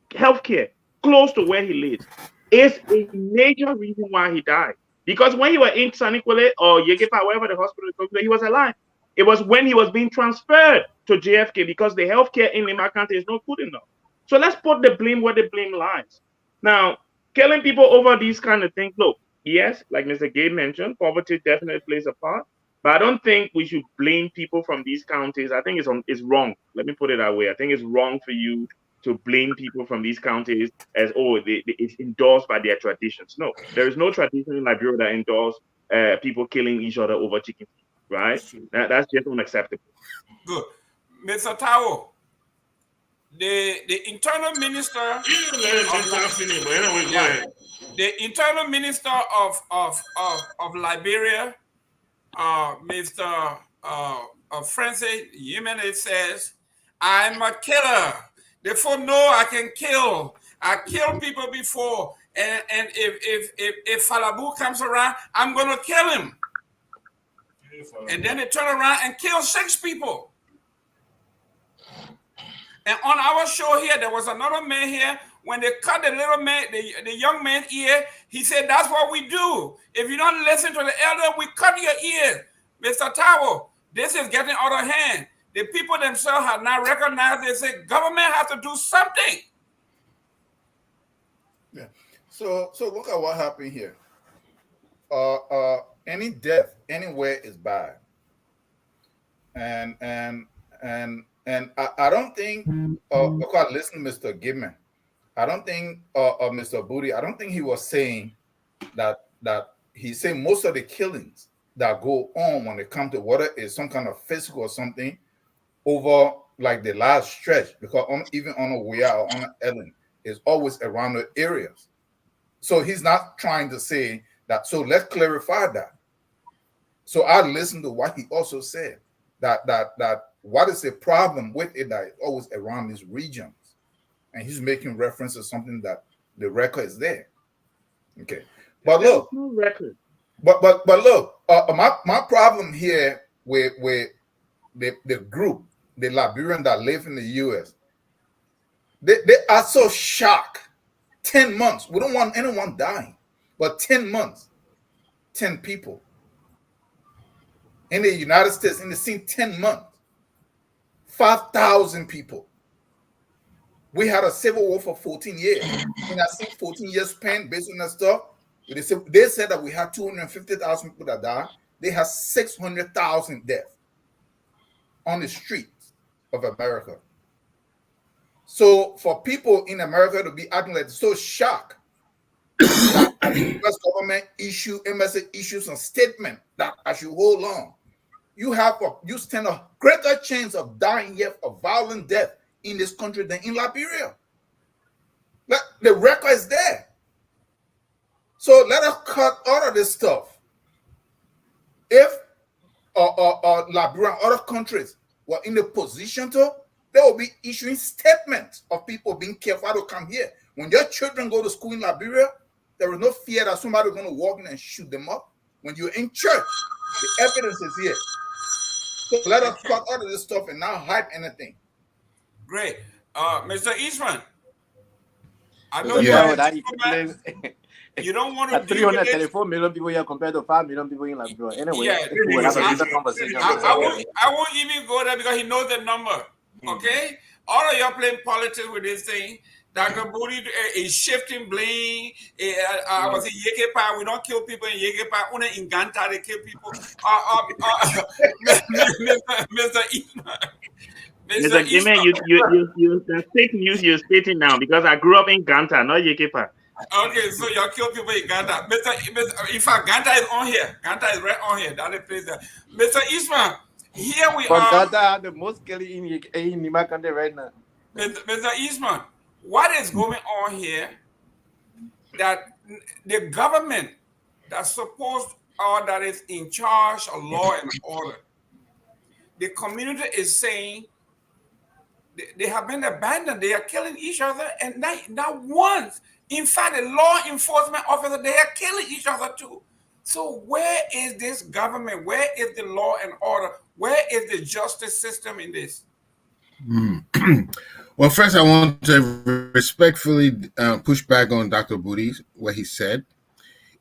healthcare close to where he lives is a major reason why he died. Because when he was in San Nicolas or Yegepa, wherever the hospital is, he was alive. It was when he was being transferred to JFK because the healthcare in Lima County is not good enough. So let's put the blame where the blame lies. Now, killing people over these kind of things, look, yes, like Mr. Gay mentioned, poverty definitely plays a part, but I don't think we should blame people from these counties. I think it's wrong. Let me put it that way. I think it's wrong for you to blame people from these counties as, it's endorsed by their traditions. No, there is no tradition in Liberia that endorses people killing each other over chicken feed, right? That's just unacceptable. Good. Mr. Tao, the internal minister of Liberia, Mr. Francis Jimenez says, I'm a killer. Therefore, no, I can kill. I killed people before, and if Falabu comes around, I'm gonna kill him. And then they turn around and kill 6 people. And on our show here, there was another man here. When they cut the little man, the young man's ear, he said, "That's what we do. If you don't listen to the elder, we cut your ear." Mr. Tao, this is getting out of hand. The people themselves have not recognized. They say government has to do something. Yeah. So look at what happened here. Any death anywhere is bad, and I don't think. Look, I listen to Mr. Gibman. I don't think Mr. Booty. I don't think he was saying that he's saying most of the killings that go on when it comes to whether it's some kind of physical or something over like the last stretch, because even on a way out or on an Ellen is always around the areas. So he's not trying to say that. So let's clarify that. So I listened to what he also said, that what is the problem with it that it's always around these regions, and he's making reference to something that the record is there. Okay, but look, no record. but look, my problem here with the group, the Liberians that live in the U.S., they are so shocked. 10 months. We don't want anyone dying, but 10 months, 10 people in the United States in the same 10 months, 5,000 people. We had a civil war for 14 years. And I think 14 years spent based on that stuff. They said that we had 250,000 people that died. They had 600,000 deaths on the streets of America. So for people in America to be acting like so shocked that the U.S. government embassy issues a statement that I should hold on, you stand a greater chance of dying yet of violent death in this country than in Liberia. The record is there. So let us cut all of this stuff. If Liberia and other countries were in the position to, they will be issuing statements of people being careful to come here. When your children go to school in Liberia, there is no fear that somebody is going to walk in and shoot them up. When you're in church, the evidence is here. So let us cut all of this stuff and not hype anything. Great. Mr. Eastman, I know you don't want to 334 million people here compared to 5 million people in Liberia. Anyway, we'll have another conversation. I won't even go there because he knows the number. Okay? All of y'all playing politics with this thing. Dr. Booty is shifting blame. I was in Yekepa. We don't kill people in Yekepa. Only in Ganta they kill people. Mr. Eastman. Mr. Gimme, you the fake news you're stating now because I grew up in Ganta, not Yekepa. Okay, so y'all kill people in Ganta. In fact, Ganta is on here. Ganta is right on here. That's the place there. Mr. Eastman, here we are. Ganta the most killing in Nima country right now. Mr. Eastman, what is going on here that the government that's supposed or that is in charge of law and order, the community is saying they have been abandoned. They are killing each other, and not once. In fact, the law enforcement officers, they are killing each other too. So where is this government? Where is the law and order? Where is the justice system in this? Well, first I want to respectfully push back on Dr. Booty, what he said.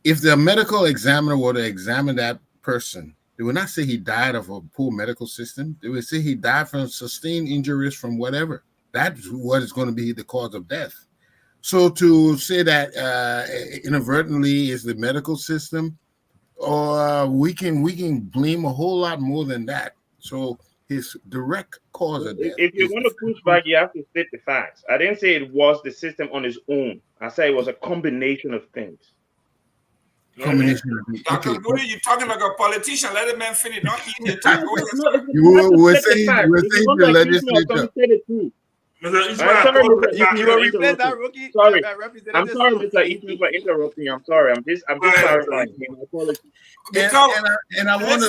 If the medical examiner were to examine that person, they would not say he died of a poor medical system. They would say he died from sustained injuries from whatever. That's what is going to be the cause of death. So to say that inadvertently is the medical system, or we can blame a whole lot more than that. So his direct cause of death. If you want to push back, you have to state the facts. I didn't say it was the system on its own. I said it was a combination of things. Dr. Booty, you're talking like a politician. Let the man finish. Don't eat the time. You were saying the legislature. I'm sorry, Mr. Eastman, for interrupting. I'm sorry. I'm just clarifying. And I want to,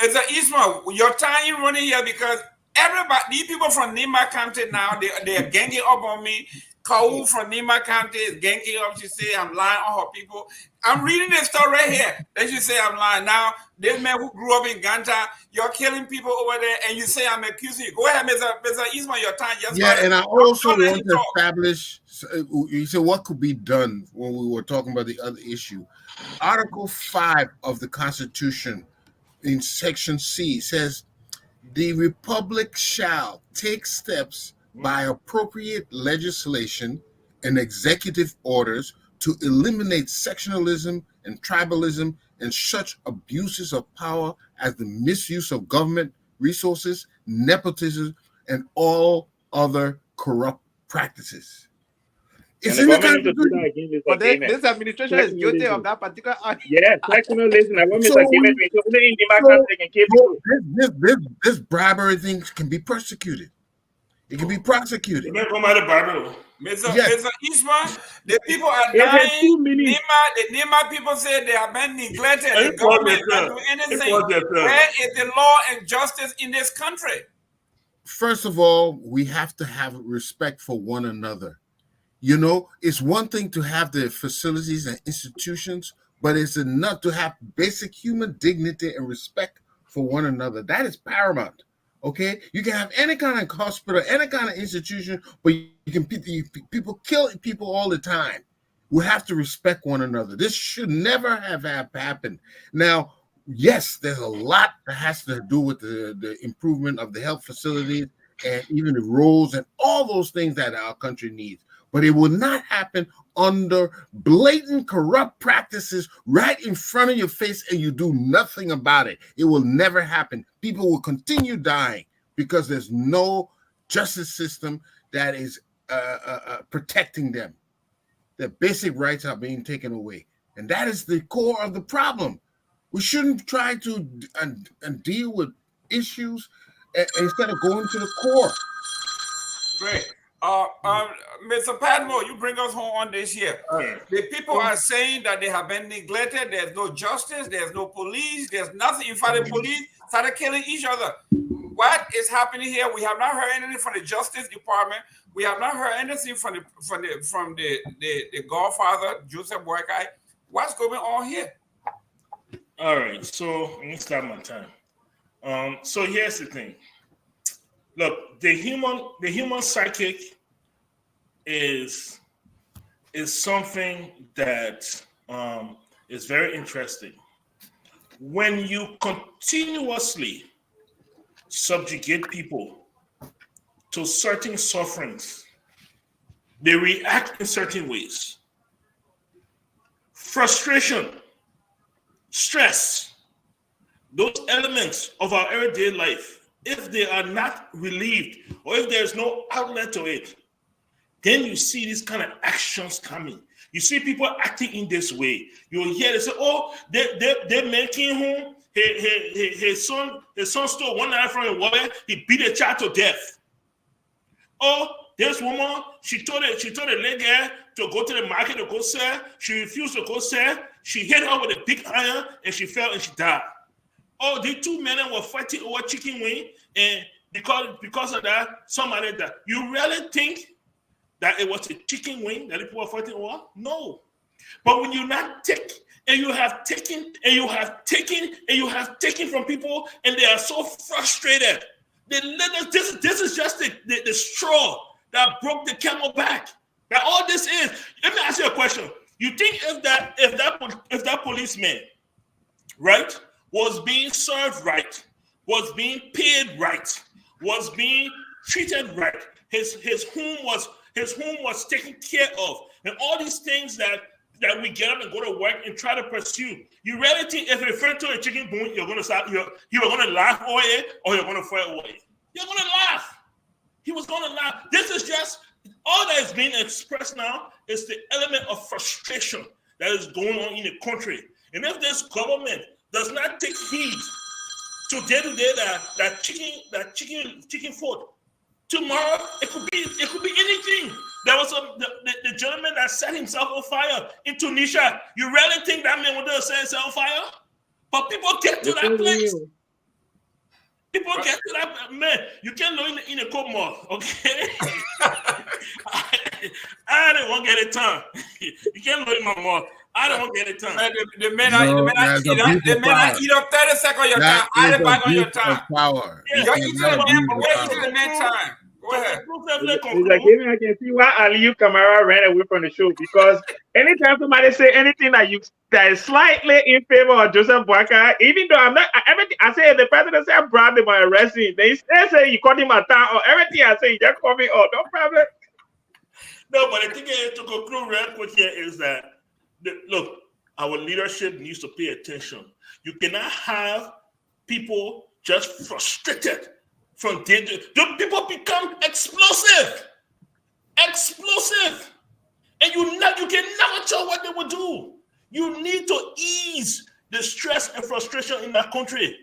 Mr. Eastman, your time is running here because everybody, these people from Nima County now, they are ganging up on me. Kau from Nima County is ganging up. She say I'm lying on her people. I'm reading this stuff right here. Then she say I'm lying. Now, this man who grew up in Ganta, you're killing people over there, and you say I'm accusing you. Go ahead, Mr. Eastman, your time. And I also want to establish, you said what could be done when we were talking about the other issue. Article 5 of the Constitution in Section C says, the Republic shall take steps by appropriate legislation and executive orders to eliminate sectionalism and tribalism and such abuses of power as the misuse of government resources, nepotism, and all other corrupt practices. It's in the Constitution. But this administration is guilty of that particular act. Yeah, sectionalism. I want this bribery thing can be persecuted. It can be prosecuted. Mr. Eastman, the people are dying. The Nima people say they have been neglected. The government not doing anything. Where is the law and justice in this country? First of all, we have to have respect for one another. You know, it's one thing to have the facilities and institutions, but it's enough to have basic human dignity and respect for one another. That is paramount. Okay, you can have any kind of hospital, any kind of institution, but people kill people all the time. We have to respect one another. This should never have happened. Now, yes, there's a lot that has to do with the improvement of the health facilities and even the roads and all those things that our country needs. But it will not happen under blatant corrupt practices right in front of your face and you do nothing about it. It will never happen. People will continue dying because there's no justice system that is protecting them. Their basic rights are being taken away. And that is the core of the problem. We shouldn't try to deal with issues instead of going to the core. Great. Mr. Padmore, you bring us home on this here. The people are saying that they have been neglected. There's no justice. There's no police. There's nothing. In fact, the police started killing each other. What is happening here? We have not heard anything from the Justice Department. We have not heard anything from the Godfather, Joseph Boakai. What's going on here? All right, so let me start my time. So here's the thing. Look, the human psychic is something that is very interesting. When you continuously subjugate people to certain sufferings, they react in certain ways. Frustration, stress, those elements of our everyday life, if they are not relieved or if there's no outlet to it, then you see these kind of actions coming. You see people acting in this way. You'll hear they say, "Oh, they're making home. His son stole $1 from a woman. He beat a child to death." Oh, this woman, she told the lady girl to go to the market to go sell. She refused to go sell. She hit her with a big iron and she fell and she died. Oh, the two men were fighting over chicken wing, and because of that, somebody died. You really think that it was a chicken wing that people were fighting over? No. But when you not take, and you have taken, and you have taken, and you have taken from people, and they are so frustrated. This is just the straw that broke the camel back. That all this is. Let me ask you a question. You think if that policeman, right, was being served right, was being paid right, was being treated right, his home was taken care of, and all these things that we get up and go to work and try to pursue. You really think if you refer to a chicken bone, you're gonna laugh over it or you're gonna fight over it? You're gonna laugh. He was gonna laugh. This is just all that is being expressed now is the element of frustration that is going on in the country. And if this government does not take heed to day-to-day that chicken food, tomorrow it could be anything. There was the gentleman that set himself on fire in Tunisia. You really think that man would have set himself on fire? But people get to that place. People get to that, man. You can't know in a cold mouth, okay? I don't want to get it done. You can't know in my mouth. I don't want to get it done. The men eat up 30 seconds of your time. I didn't back on your time. Power. You're eating the man time. Go ahead. I can see why Aliyu Kamara ran away from the show, because anytime somebody say anything that is slightly in favor of Joseph Boakai, even though I'm not everything I say, the president said brand him by arresting, they say you caught him at town or everything I say, you just call me no problem. No, but the thing is, to conclude real quick here is that look, our leadership needs to pay attention. You cannot have people just frustrated. From danger, people become explosive, and you can never tell what they will do. You need to ease the stress and frustration in that country.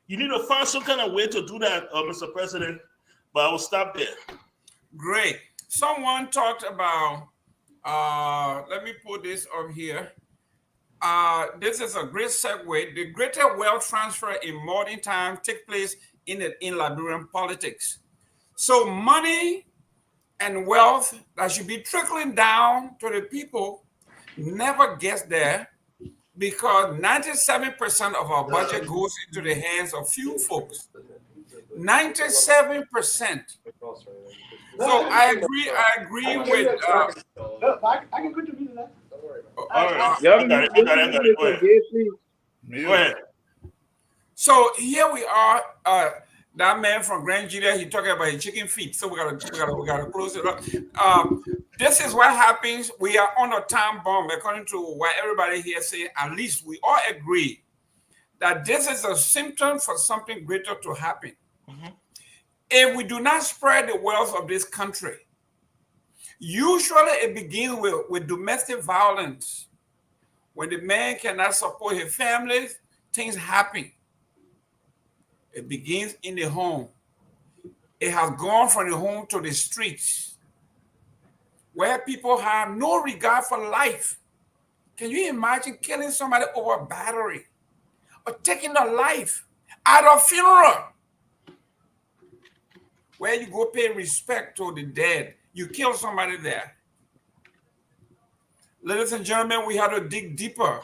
You need to find some kind of way to do that, Mr. President. But I will stop there. Great. Someone talked about. Let me put this up here. This is a great segue. The greater wealth transfer in modern times take place in Liberian politics. So money and wealth that should be trickling down to the people never gets there because 97% of our budget goes into the hands of few folks. 97%. So I agree with I can contribute to that. All right. Yeah, I got it. Go ahead. Go ahead. So here we are. That man from Nigeria, he talking about his chicken feet. So we gotta close it up. This is what happens. We are on a time bomb, according to what everybody here say. At least we all agree that this is a symptom for something greater to happen. If we do not spread the wealth of this country, usually it begins with domestic violence. When the man cannot support his family, things happen. It begins in the home. It has gone from the home to the streets, where people have no regard for life. Can you imagine killing somebody over battery or taking a life at a funeral where you go pay respect to the dead? You kill somebody there. Ladies and gentlemen, we have to dig deeper.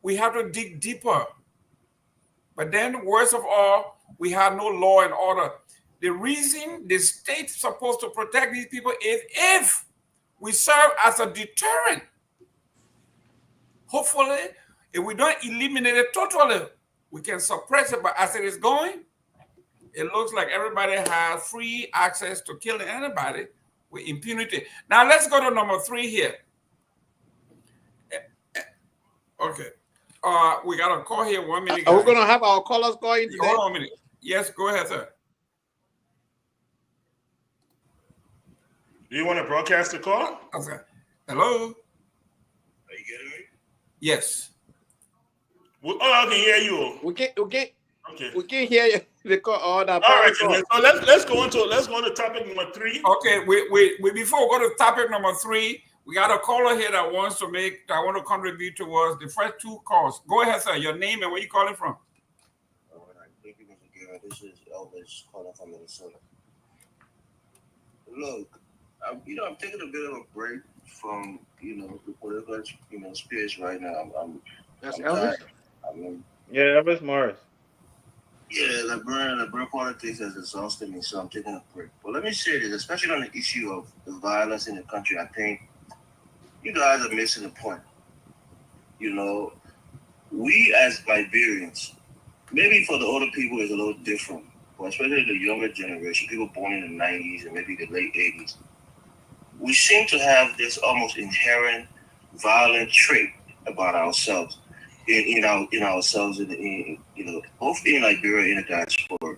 We have to dig deeper. But then, worst of all, we have no law and order. The reason the state's supposed to protect these people is if we serve as a deterrent. Hopefully, if we don't eliminate it totally, we can suppress it. But as it is going, it looks like everybody has free access to killing anybody with impunity. Now, let's go to number 3 here. Okay. We got a call here. 1 minute. Are we going to have our callers going today? Hold on a minute. Yes, go ahead, sir. Do you want to broadcast the call? Okay. Hello? Are you getting me? Yes. Oh, I can hear you. We can hear you. The call, all right, so let's go into topic number 3. Okay, we before we go to topic number 3, we got a caller here that wants to want to contribute towards the first 2 calls. Go ahead, sir. Your name and where you calling from? Thank you, Mr. Guerra. This is Elvis calling from Minnesota. Look, I'm taking a bit of a break from, the political, space right now. That's I'm Elvis? Yeah, Elvis Morris. Yeah, Liberia politics has exhausted me, so I'm taking a break. But let me say this, especially on the issue of the violence in the country, I think you guys are missing the point. We as Liberians, maybe for the older people it's a little different, but especially the younger generation, people born in the 90s and maybe the late 80s, we seem to have this almost inherent violent trait about ourselves. In ourselves, both in Liberia and the diaspora.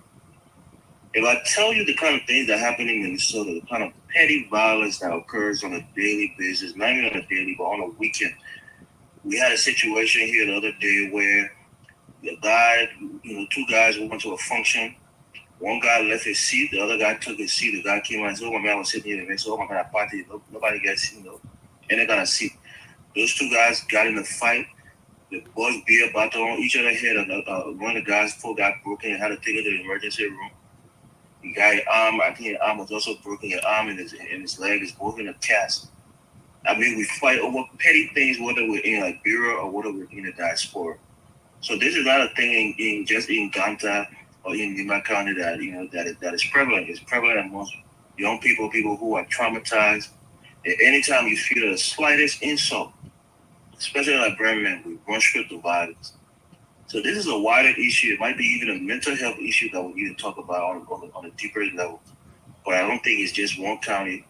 If I tell you the kind of things that happen in Minnesota, the kind of petty violence that occurs on a daily basis, not even on a daily, but on a weekend. We had a situation here the other day where the guy, 2 guys went to a function. One guy left his seat, the other guy took his seat. The guy came out and said, "Oh my man, I was sitting here and said, oh my man, I party, nobody gets, and they got a seat." Those 2 guys got in a fight. The boys beer bottle on each other head. One of the guys' foot got broken and had to take it to the emergency room. The guy's arm, I think his arm was also broken. His arm and his leg is both in a cast. I mean, we fight over petty things, whether we're in Liberia or whether we're in the diaspora. So this is not a thing in just in Ganta or in Lima County that is prevalent. It's prevalent amongst young people who are traumatized. And anytime you feel the slightest insult, especially like brand men, we run straight to violence. So this is a wider issue. It might be even a mental health issue that we need to talk about on a deeper level. But I don't think it's just one county.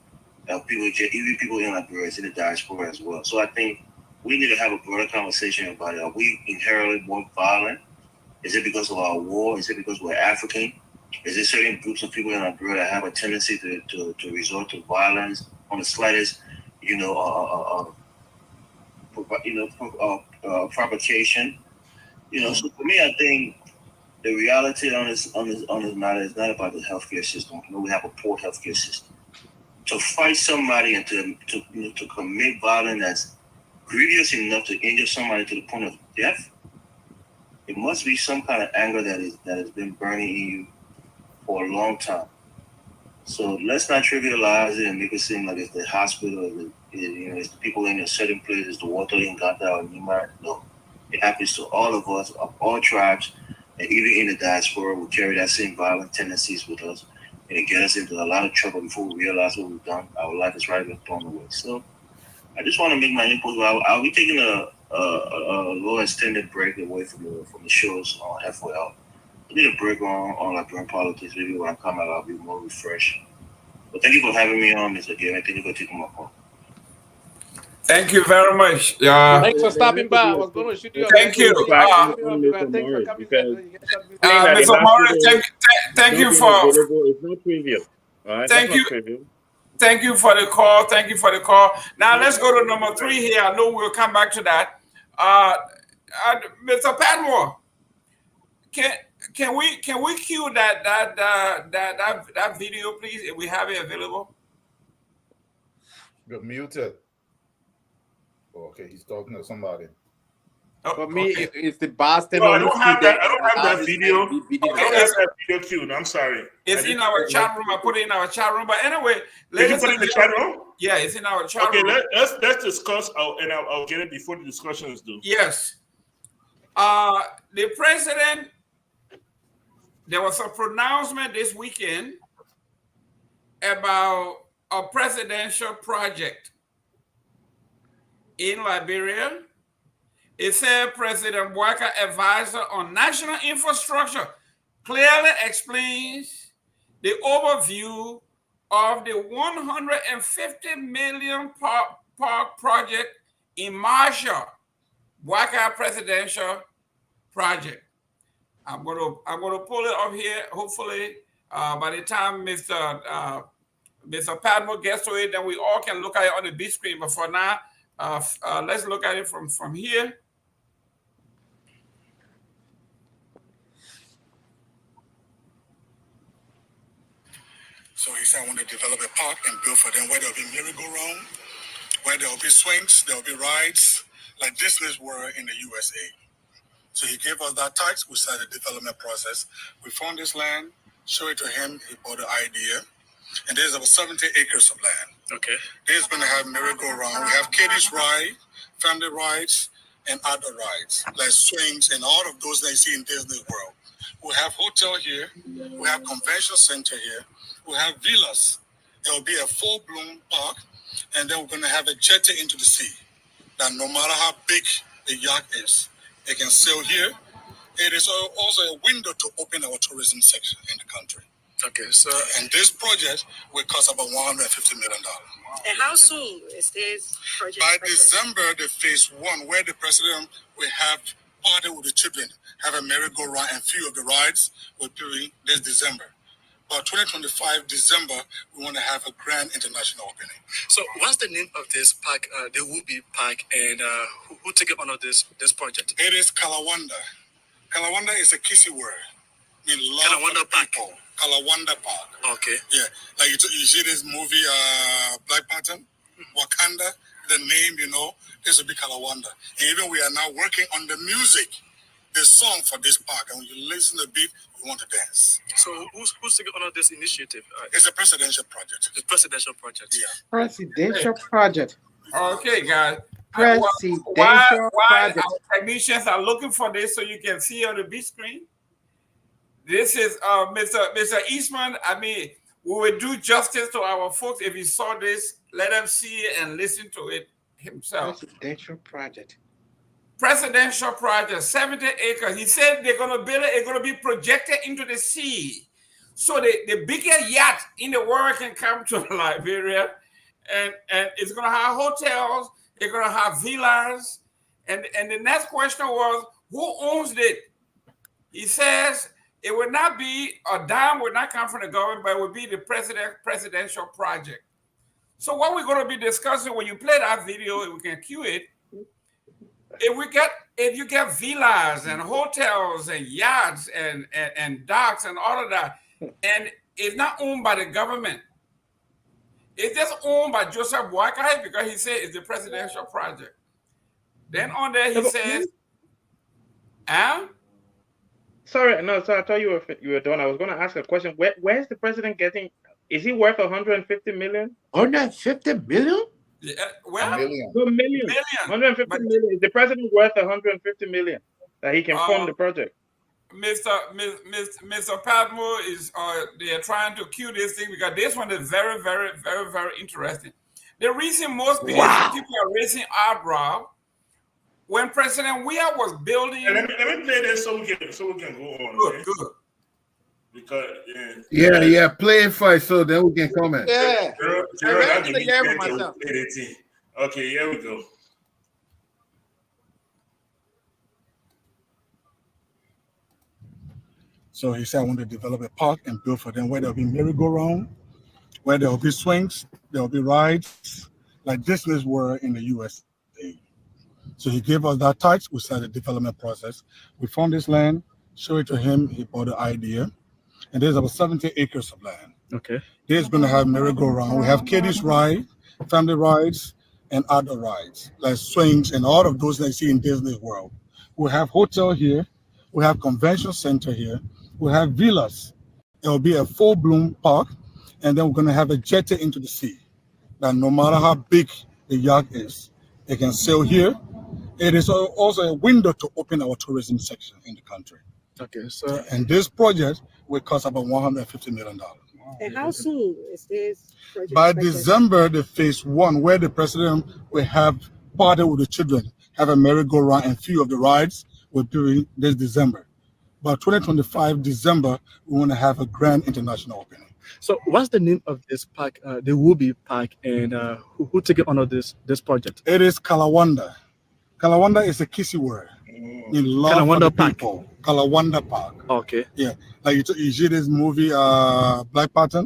Even people in Liberia, it's in the diaspora as well. So I think we need to have a broader conversation about it. Are we inherently more violent? Is it because of our war? Is it because we're African? Is there certain groups of people in Liberia that have a tendency to resort to violence on the slightest, provocation? So for me, I think the reality on this matter is not about the healthcare system. We have a poor healthcare system. To fight somebody and to commit violence that's grievous enough to injure somebody to the point of death, it must be some kind of anger that has been burning in you for a long time. So let's not trivialize it and make it seem like it's the hospital, it's the people in a certain places, the water in Gata or Nima. No, it happens to all of us, of all tribes, and even in the diaspora, we carry that same violent tendencies with us, and it gets us into a lot of trouble before we realize what we've done. Our life is right been thrown away. So I just want to make my input. I'll be taking a little extended break away from the shows on FOL. I need a break on Liberian politics. Maybe when I come out, I'll be more refreshed. But thank you for having me on, Mr. Gary. Thank you for taking my call. Thank you very much. Thanks for stopping by. I was going to shoot you. Thank you. Mr. Morris, thank you for. It's not trivial. Right? Thank you. Thank you for the call. Thank you for the call. Now let's go to number 3 here. I know we'll come back to that. Mr. Padmore, can we cue that video, please, if we have it available? You're muted. Okay, he's talking to somebody. For me, it's the Boston. No, I don't have that. I don't have that video. I don't have that video queued. I'm sorry. It's in our chat room. I put it in our chat room. But anyway, did you put it in the chat room? Yeah, it's in our chat room. Okay, let's discuss, and I'll get it before the discussion is due. Yes. The president. There was a pronouncement this weekend about a presidential project in Liberia. It said President Walker, advisor on national infrastructure, clearly explains the overview of the $150 million park project in Marshall, Walker presidential project. I'm gonna pull it up here. Hopefully, by the time Mr. Padmore gets to it, then we all can look at it on the big screen. But for now, let's look at it from here. So he said, I want to develop a park and build for them where there'll be merry-go-round, where there'll be swings, there'll be rides, like Disney's were in the USA. So he gave us that tax. We started the development process. We found this land, showed it to him. He bought the idea. And there's about 70 acres of land. Okay. There's going to have merry-go-round. We have kiddies ride, family rides, and other rides, like swings and all of those that you see in Disney World. We have hotel here. We have convention center here. We have villas. There will be a full-bloom park. And then we're going to have a jetty into the sea. That no matter how big the yacht is, it can sail here. It is also a window to open our tourism section in the country. Okay, so and this project will cost about $150 million. And how soon is this project? By December, the phase 1, where the president will have party with the children, have a merry-go-round, and few of the rides will be this December. By 2025 December, we want to have a grand international opening. So, what's the name of this park? The Whoopi Park, and who took it on this project? It is Kalawanda. Kalawanda is a kissy word. I mean, love Kalawanda Park. People. Kalawanda Park. Okay. Yeah, like you see this movie, Black Panther, Wakanda. The name, this will be Kalawanda. And even we are now working on the music, the song for this park. And when you listen to the beat, you want to dance. So who's taking on this initiative? It's a presidential project. The presidential project. Yeah. Presidential project. Okay, guys. Presidential while project. Our technicians are looking for this so you can see on the big screen. This is Mr. Eastman. I mean, we will do justice to our folks. If you saw this, let them see it and listen to it himself. Presidential project. Presidential project, 70 acres. He said they're going to build it. It's going to be projected into the sea. So the biggest yacht in the world can come to Liberia. And it's going to have hotels. It's going to have villas. And the next question was, who owns it? He says it would not be, a dime would not come from the government, but it would be the presidential project. So what we're going to be discussing, when you play that video, if we can cue it, if you get villas and hotels and yachts and docks and all of that, and it's not owned by the government, it's just owned by Joseph Walker because he said it's the presidential project. Then on there he says, Sorry, no. So I thought you were done. I was going to ask a question. Where's the president getting Is he worth 150 million? 150 million? Yeah, well, million. 150 but million. Is the president worth 150 million that he can fund the project? Mr. Padmore is they are trying to cue this thing because this one is very, very, very, very interesting. The reason most people are raising eyebrow when President Weah was building. Let me play this so we can go on. Good, okay? good. Because Yeah, play it first so then we can comment. Yeah. Gerald, I I'll read give the you year for 10 to myself. play the thing. Okay, here we go. So he said, I want to develop a park and build for them where there'll be merry-go-round, where there'll be swings, there'll be rides, like Disney's were in the USA. So he gave us that tax. We started the development process. We found this land, showed it to him. He bought the idea. And there's about 70 acres of land. Okay. There's going to have merry-go-round. We have kiddies ride, family rides, and outdoor rides, like swings and all of those that you see in Disney World. We have hotel here. We have convention center here. We have villas. It will be a full-bloom park. And then we're going to have a jetty into the sea. That no matter how big the yacht is, it can sail here. It is also a window to open our tourism section in the country. Okay, so and this project will cost about $150 million. And how soon is this project By expected? December, the phase one, where the president will have party with the children, have a merry-go-round, and few of the rides will be this December. By 2025 December, we want to have a grand international opening. So what's the name of this park, the Wooby Park, and who take it under this project? It is Kalawanda. Kalawanda is a kissy word. In love Kalawanda for the Park. people. Kalawanda Park. Okay. Yeah. Like you see this movie, Black Panther,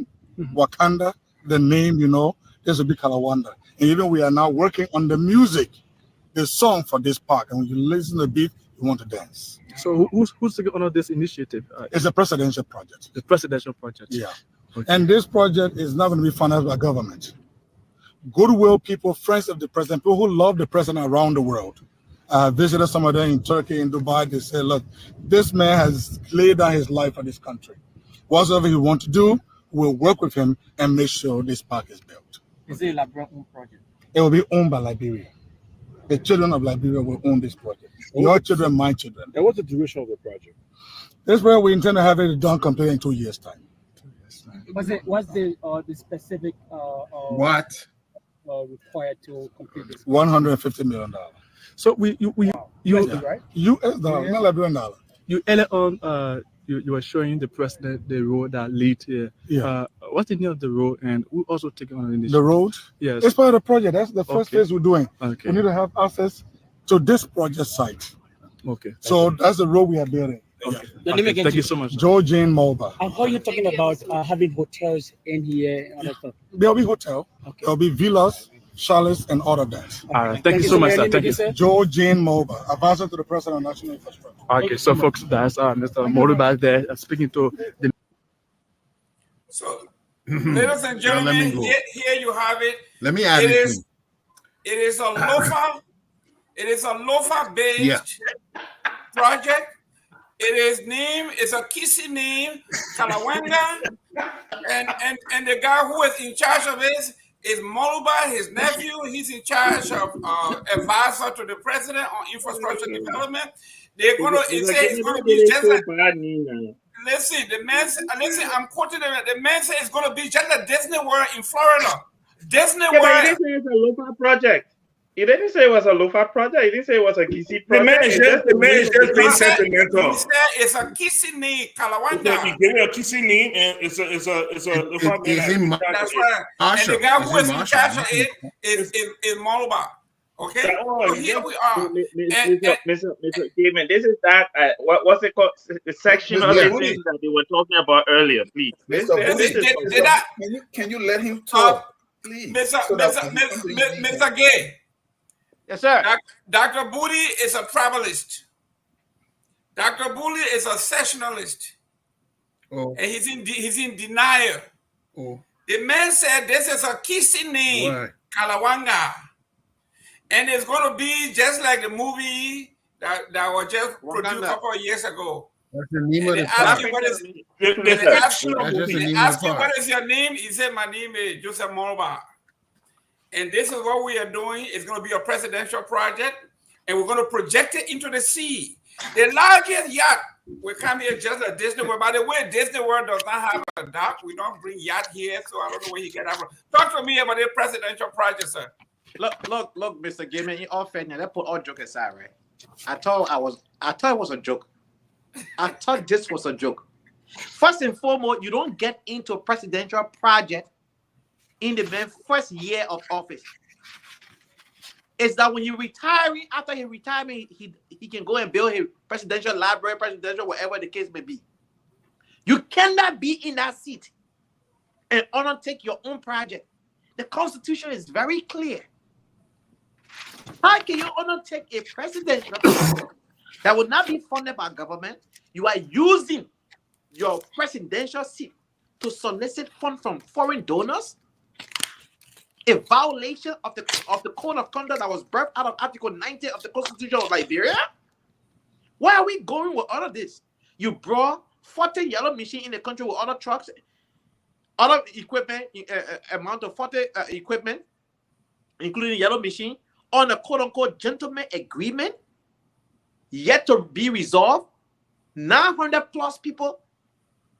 Wakanda, the name, this will be Kalawanda. And even we are now working on the music, the song for this park. And when you listen to the beat, you want to dance. So who's taking on this initiative? It's a presidential project. The presidential project. Yeah. Okay. And this project is not going to be financed by government. Goodwill people, friends of the president, people who love the president around the world. I visited some of them in Turkey, in Dubai. They say, look, this man has laid down his life for this country. Whatever he wants to do, we'll work with him and make sure this park is built. Is it a Liberia own project? It will be owned by Liberia. The children of Liberia will own this project. Your children, my children. And what's the duration of the project? This is where we intend to have it done completely in 2 years' time. What's the specific required to complete this? $150 million. So you right? US dollar, not Liberian dollar. You earlier on you were showing the president the road that leads here. Yeah. What's the name of the road, and who also taking on the initiative? The road? Yes. It's part of the project. That's the first phase we're doing. Okay. We need to have access to this project site. Okay. So that's the road we are building. Okay. Let me get Thank you so much. Georgian Mulba. And how are you talking about having hotels in here and other stuff? There'll be hotel. Okay. There'll be villas, chalets, and all of that. All right. Thank you so much, sir. Thank you. Georgian Mulba, advisor to the President of National Infrastructure. Okay, so folks, that's Mr. Moru back there speaking to the. So, ladies and gentlemen, here you have it. Let me add it. It is a lofa. It is a lofa-based project. It's a Kisi name, Kalawanga, and the guy who is in charge of this is Moluba, his nephew. He's in charge of advisor to the president on infrastructure development. They're going to. It's going to be just like. Listen, listen. I'm quoting them. The man said it's going to be just like Disney World in Florida. Disney World. But he didn't say it's a local project. He didn't say it was a local project. He didn't say it was a Kisi project. The man is just being sentimental. He said it's a Kisi name, Kalawanda. He gave it a Kisi name, and it's a That's right. And the guy who is in charge of it is Moluba. Okay, so here we are. Mr. Gaiman, this is that. What's it called? The section of the thing that they were talking about earlier, please. Can you let him talk, please? Mr. Gay. Yes, sir. Dr. Booty is a tribalist. Dr. Booty is a sectionalist. Oh. And he's in denial. Oh. The man said this is a Kisi name, Kalawanga. And it's going to be just like the movie that was just produced a couple of years ago. That's the name of They the ask park. him what is. Listen, They ask That's just the they name of ask the him park. what is your name. He said, "My name is Joseph Morba." And this is what we are doing. It's going to be a presidential project, and we're going to project it into the sea. The largest yacht will come here just at Disney World. By the way, Disney World does not have a dock. We don't bring yacht here, so I don't know where he get that from. Talk to me about the presidential project, sir. Look, Mr. Gaiman, in all fairness, let's put all joke aside, right? I thought it was a joke. I thought this was a joke. First and foremost, you don't get into a presidential project in the man's first year of office. It's that when you retire, after his retirement, he can go and build his presidential library, presidential, whatever the case may be. You cannot be in that seat and undertake your own project. The Constitution is very clear. How can you undertake a presidential project that will not be funded by government? You are using your presidential seat to solicit funds from foreign donors, a violation of the code of conduct that was birthed out of Article 90 of the Constitution of Liberia. Where are we going with all of this? You brought 40 yellow machines in the country with other trucks, other equipment, amount of 40 equipment, including yellow machine, on a quote-unquote gentleman agreement, yet to be resolved. 900 plus people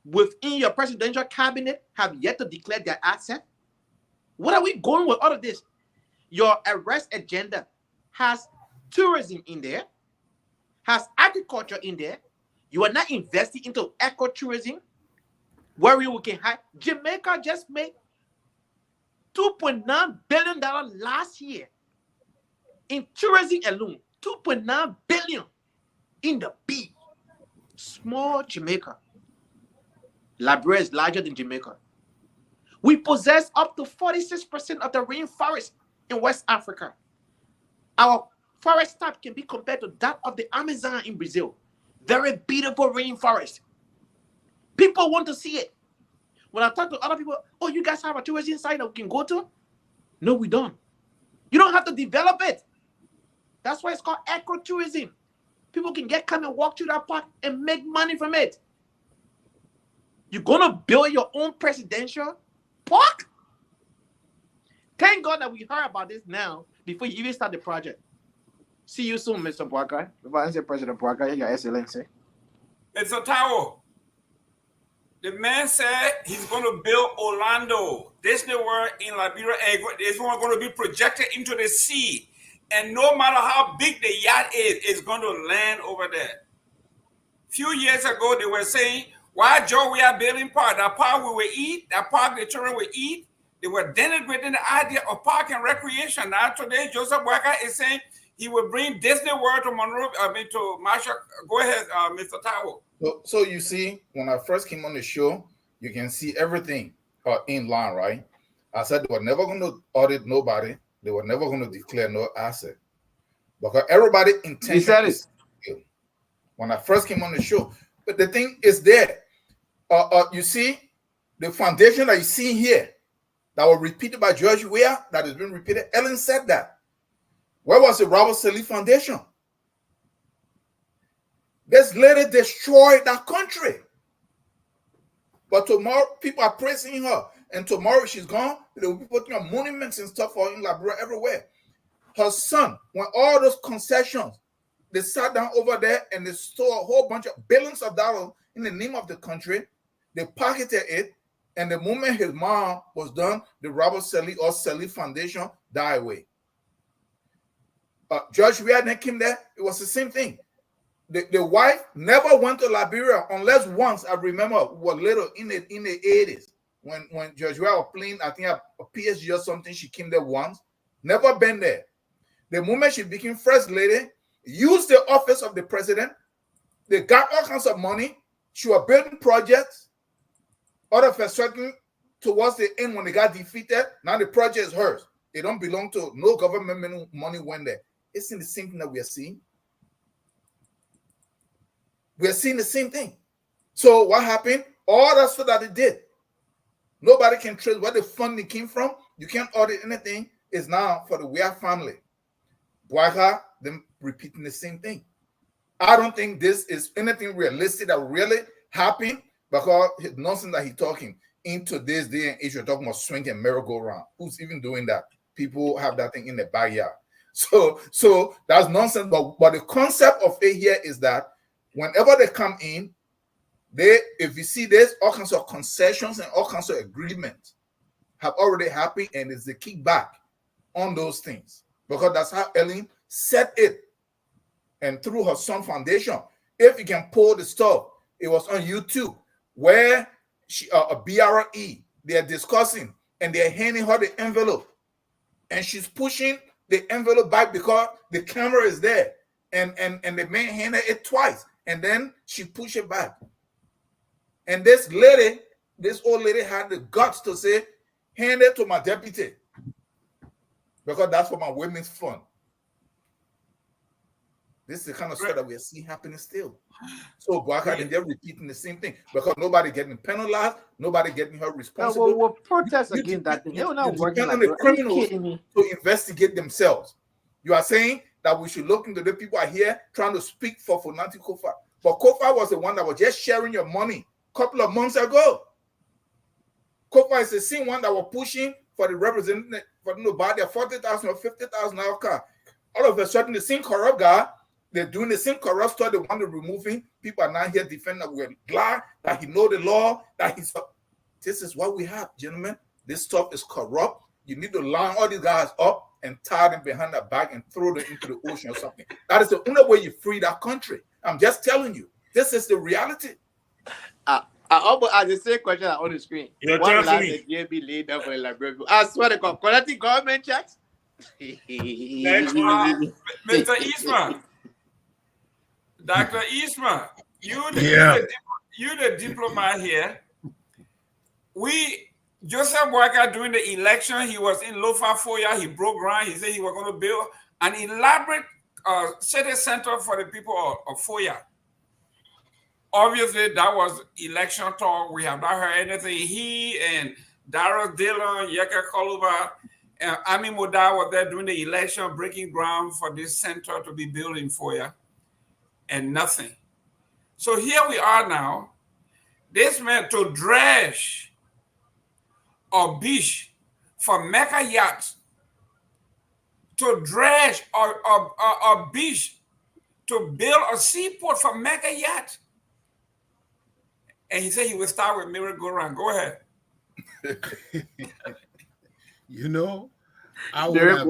within your presidential cabinet have yet to declare their asset. What are we going with all of this? Your arrest agenda has tourism in there, has agriculture in there. You are not investing into ecotourism, where we can have. Jamaica just made $2.9 billion last year in tourism alone. $2.9 billion in the B. Small Jamaica. Liberia is larger than Jamaica. We possess up to 46% of the rainforest in West Africa. Our forest type can be compared to that of the Amazon in Brazil. Very beautiful rainforest. People want to see it. When I talk to other people, oh, you guys have a tourism site that we can go to? No, we don't. You don't have to develop it. That's why it's called ecotourism. People can come and walk through that park and make money from it. You're going to build your own presidential park? Thank God that we heard about this now before you even start the project. See you soon, Mr. Boakai. Before I say President Boakai, Your Excellency. It's a tower. The man said he's going to build Orlando, Disney World in Liberia, and it's going to be projected into the sea. And no matter how big the yacht is, it's going to land over there. Few years ago, they were saying, why, Joe, we are building park? That park we will eat, that park the children will eat. They were denigrating the idea of park and recreation. Now today, Joseph Boakai is saying he will bring Disney World to Monroe, to Marshall. Go ahead, Mr. Tao. So you see, when I first came on the show, you can see everything in line, right? I said they were never going to audit nobody. They were never going to declare no asset. Because everybody intentionally. When I first came on the show. But the thing is there. You see, the foundation that you see here, that was repeated by George Weah, that has been repeated. Ellen said that. Where was the Robert Sallee Foundation? This lady destroyed that country. But tomorrow, people are praising her. And tomorrow she's gone. They will be putting up monuments and stuff for her in Liberia everywhere. Her son, when all those concessions, they sat down over there and they stole a whole bunch of billions of dollars in the name of the country. They pocketed it. And the moment his mom was done, the Robert Sallee or Sallee Foundation died away. George Weah then came there. It was the same thing. The wife never went to Liberia unless once, I remember, was little in the 80s when George Weah was playing, I think a PSG or something. She came there once. Never been there. The moment she became first lady, used the office of the president. They got all kinds of money. She was building projects. All of a sudden, towards the end, when they got defeated, now the project is hers. They don't belong to no government money went there. Isn't the same thing that we are seeing? We are seeing the same thing. So what happened? All that stuff that they did. Nobody can trace where the funding came from. You can't audit anything. It's now for the Weah family. Boakai, them repeating the same thing. I don't think this is anything realistic that will really happen because his nonsense that he's talking in today's day and age. You're talking about swing and merry-go-round. Who's even doing that? People have that thing in their backyard. So that's nonsense. But the concept of it here is that whenever they come in, if you see this, all kinds of concessions and all kinds of agreements have already happened, and it's the kickback on those things because that's how Ellen set it. And through her son foundation, if you can pull the stuff, it was on YouTube where a BRE, they're discussing and they're handing her the envelope, and she's pushing the envelope back because the camera is there, and the man handed it twice, and then she pushed it back. And this old lady had the guts to say, hand it to my deputy because that's for my women's fund. This is the kind of stuff that we're seeing happening still. So Boyka, and they're repeating the same thing because nobody getting penalized, nobody getting held responsible. We'll protest against that thing. They will not work depend like on the that. criminals to investigate themselves. You are saying that we should look into the people are here trying to speak for Fonati Kofa. But Kofa was the one that was just sharing your money a couple of months ago. Kofa is the same one that was pushing for the representative for buy their $40,000 or $50,000 car. All of a sudden, the same corrupt guy, they're doing the same corrupt stuff. They want to remove him. People are not here defending that we're glad that he know the law, that he's. This is what we have, gentlemen. This stuff is corrupt. You need to line all these guys up and tie them behind their back and throw them into the ocean or something. That is the only way you free that country. I'm just telling you. This is the reality. I almost asked the same question on the screen. You're One telling last the be laid up for the Liberia. I swear to God, collecting government checks. Mr. Eastman, Dr. Eastman, you the diplomat here. Joseph Boyka during the election, he was in Lofa Foya. He broke ground. He said he was going to build an elaborate city center for the people of Foya. Obviously, that was election talk. We have not heard anything. He and Darrell Dillon, Yeka Koluba, and Ami Moda were there during the election, breaking ground for this center to be built in Foya, and nothing. So here we are now. This man to dredge a beach for Mecca yachts, to dredge a beach to build a seaport for Mecca yachts. And he said he would start with merry-go-round. Go ahead. You know, I would have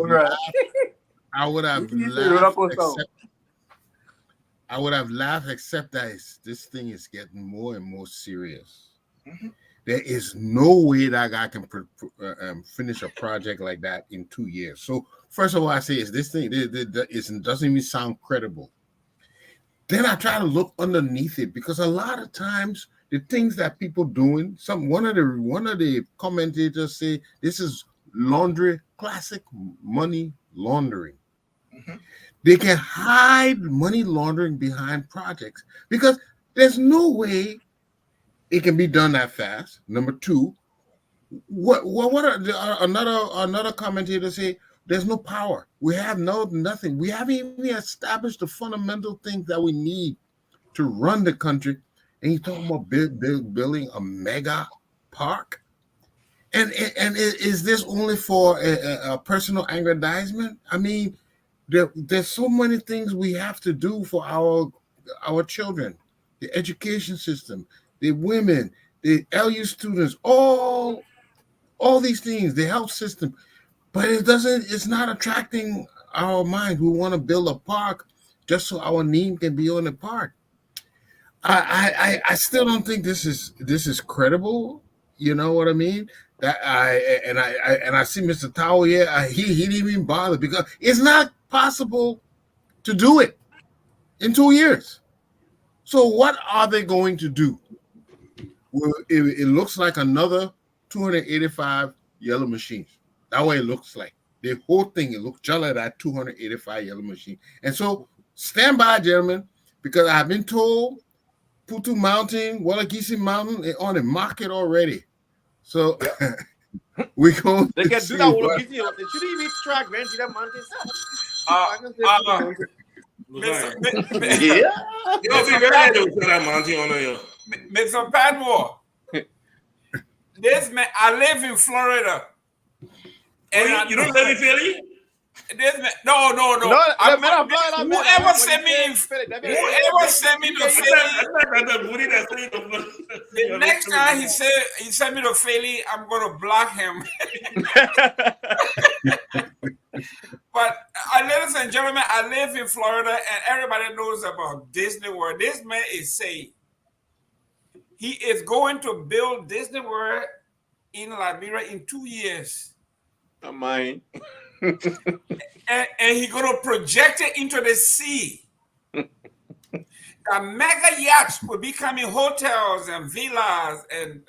laughed, except that this thing is getting more and more serious. Mm-hmm. There is no way that guy can finish a project like that in 2 years. So first of all, I say is this thing doesn't even sound credible. Then I try to look underneath it because a lot of times the things that people doing, one of the commentators say this is classic money laundering. Mm-hmm. They can hide money laundering behind projects because there's no way it can be done that fast. Number two, another commentator say there's no power. We have nothing. We haven't even established the fundamental things that we need to run the country. And he's talking about building a mega park. And is this only for a personal aggrandizement? I mean, there's so many things we have to do for our children, the education system, the women, the LU students, all these things, the health system. But it's not attracting our mind. We want to build a park just so our name can be on the park. I still don't think this is credible. You know what I mean? I see Mr. Tao here. He didn't even bother because it's not possible to do it in 2 years. So what are they going to do? Well, it looks like another 285 yellow machines. That way it looks like. The whole thing, it looks just like that 285 yellow machine. And so stand by, gentlemen, because I've been told Putu Mountain, Wallagisi Mountain is on the market already. So we're going They can do that. They shouldn't even track, man. To that mountain Mr. Padmore, this man, I live in Florida. And you don't live in Philly? This man, no. Whoever sent me the Philly, the next time he sent me to Philly, I'm gonna block him. But ladies and gentlemen, I live in Florida, and everybody knows about Disney World. This man is saying he is going to build Disney World in Liberia in 2 years. Not mine. and he's going to project it into the sea. The mega yachts will be coming hotels and villas and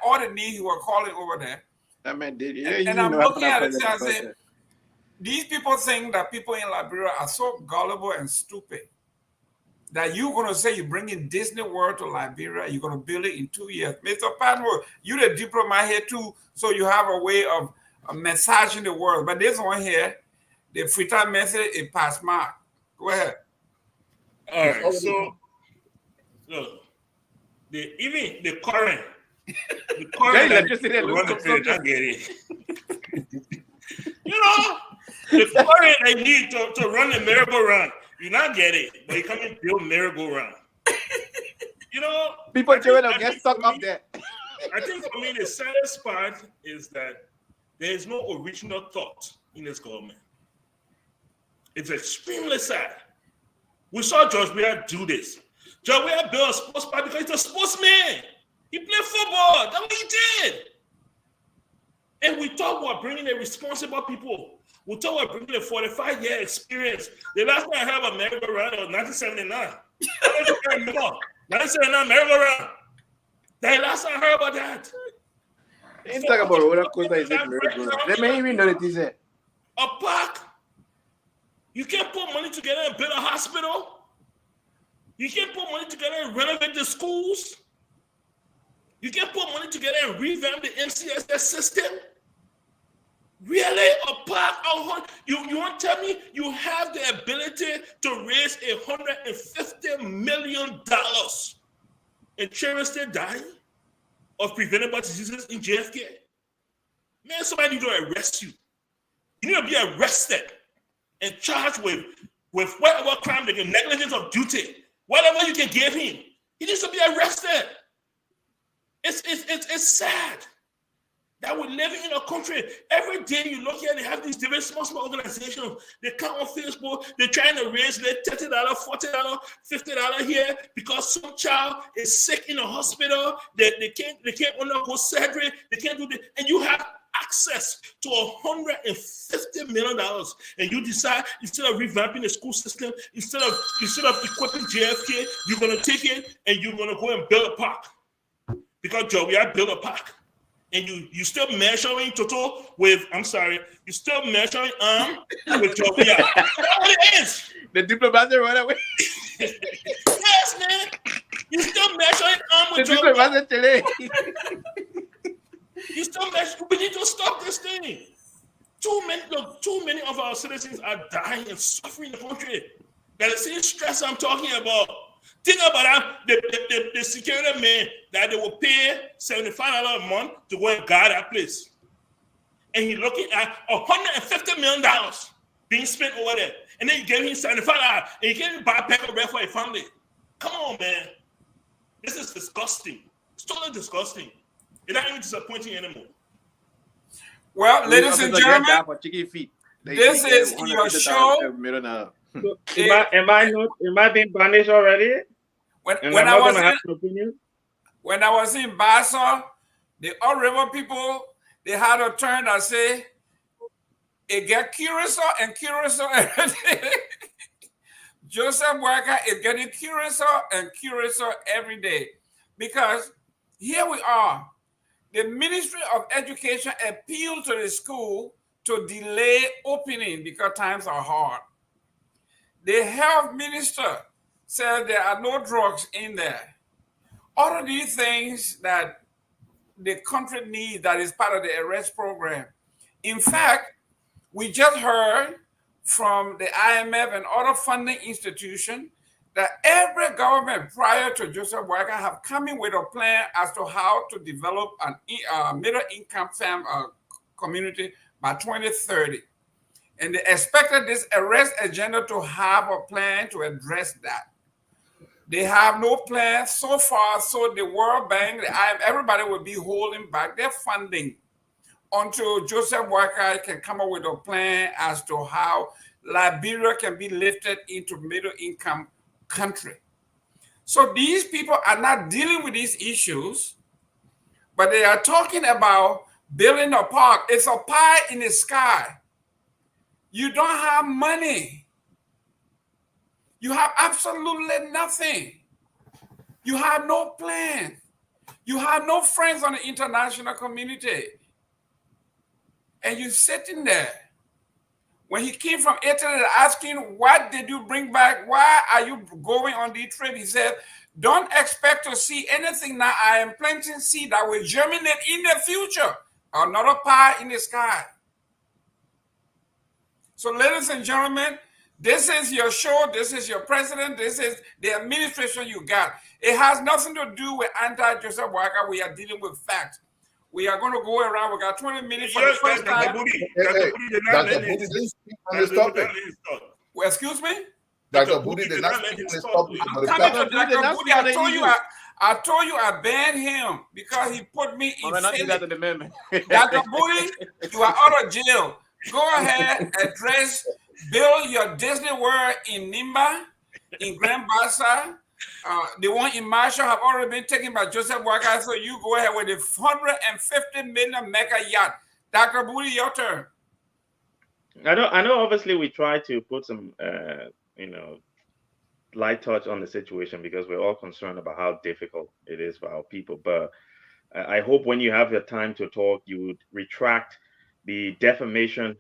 all the names he was calling over there. That man did. And I'm looking at it and I say, these people think that people in Liberia are so gullible and stupid that you're going to say you're bringing Disney World to Liberia, you're going to build it in 2 years. Mr. Padmore, you're the diplomat here too, so you have a way of massaging the world. But this one here, the Frita message, it passed mark. Go ahead. All right, so look, the current electricity, I get it. You know, the current they need to run the merry-go-round, you not get it, but you come and build merry-go-round. You know, people children don't get stuck up there. I think for me the saddest part is that there is no original thought in this government. It's extremely sad. We saw George Weah do this. George Weah built a sports park because he's a sportsman. He played football. That's what he did. And we thought we were bringing a responsible people. We thought we were bringing a 45-year experience. The last time I heard about merry-go-round was 1979. I don't remember. 1979 merry-go-round. The last time I heard about that. They ain't talking about roller coaster. Is it merry-go-round? They may even know that this is a park. You can't put money together and build a hospital. You can't put money together and renovate the schools. You can't put money together and revamp the MCSS system. Really? A park? You want to tell me you have the ability to raise $150 million and children still dying of preventable diseases in JFK? Man, somebody need to arrest you. You need to be arrested and charged with whatever crime, like negligence of duty, whatever you can give him. He needs to be arrested. It's sad that we're living in a country. Every day you look here, they have these different small organizations. They come on Facebook. They're trying to raise $30, $40, $50 here because some child is sick in a hospital. They can't undergo surgery. They can't do this, and you have access to $150 million, and you decide instead of revamping the school system, instead of equipping JFK, you're gonna take it and you're gonna go and build a park because Joe, we have built a park, and you still measuring Toto with you still measuring with Joe. Yeah, that's what it is. The diplomat run away. Yes, man. You still measuring with Joe. You still we need to stop this thing. Too many of our citizens are dying and suffering in the country. That the same stress I'm talking about. Think about the security man that they will pay $75 a month to go and guard that place. And he's looking at $150 million being spent over there. And then you give him $75 and you can't even buy a pack of bread for a family. Come on, man. This is disgusting. It's totally disgusting. It's not even disappointing anymore. Well, ladies and gentlemen, this is your show. Am I being banished already? When I was in Bassa, the All River people, they had a turn that say, it get curiouser and curiouser every day. Joseph Walker is getting curiouser and curiouser every day. Because here we are. The Ministry of Education appealed to the school to delay opening because times are hard. The health minister said there are no drugs in there. All of these things that the country needs that is part of the arrest program. In fact, we just heard from the IMF and other funding institutions that every government prior to Joseph Boakai have come in with a plan as to how to develop a middle-income community by 2030. And they expected this arrest agenda to have a plan to address that. They have no plan so far, so the World Bank, the IMF, everybody will be holding back their funding until Joseph Boakai can come up with a plan as to how Liberia can be lifted into middle-income country. So these people are not dealing with these issues, but they are talking about building a park. It's a pie in the sky. You don't have money. You have absolutely nothing. You have no plan. You have no friends on the international community. And you're sitting there. When he came from Italy asking, what did you bring back? Why are you going on the trip? He said, don't expect to see anything now. I am planting seed that will germinate in the future. Another pie in the sky. So ladies and gentlemen, this is your show. This is your president. This is the administration you got. It has nothing to do with anti-Joseph Boakai. We are dealing with facts. We are going to go around. We got 20 minutes for the first time. Well, excuse me? Dr. Booty did not speak on this topic. I told you I banned him because he put me in Philly. Dr. Booty, you are out of jail. Go ahead, build your Disney World in Nimba, in Grand Bassa. The one in Marshall have already been taken by Joseph Boakai, so you go ahead with the 150 million mega yacht. Dr. Booty, your turn. I know. Obviously, we try to put some, light touch on the situation because we're all concerned about how difficult it is for our people. But I hope when you have your time to talk, you would retract the defamation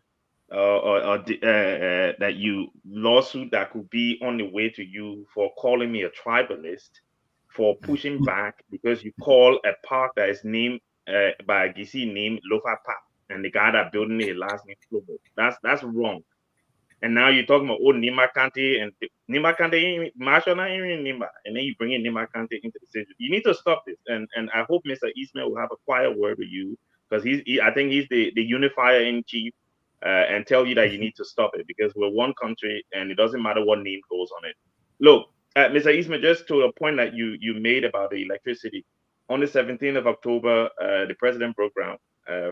that you lawsuit that could be on the way to you for calling me a tribalist, for pushing back because you call a park that is named by a GC named Lofa Park, and the guy that building it last name Flobo. That's wrong. And now you're talking about Nima Kante, and Nima Kante, Marshall not even Nima, and then you bring in Nima Kante into the situation. You need to stop this, and I hope Mr. Eastman will have a quiet word with you because I think he's the unifier in chief. And tell you that you need to stop it because we're one country and it doesn't matter what name goes on it. Look, Mr. Eastman, just to a point that you made about the electricity, on the 17th of October, the president broke ground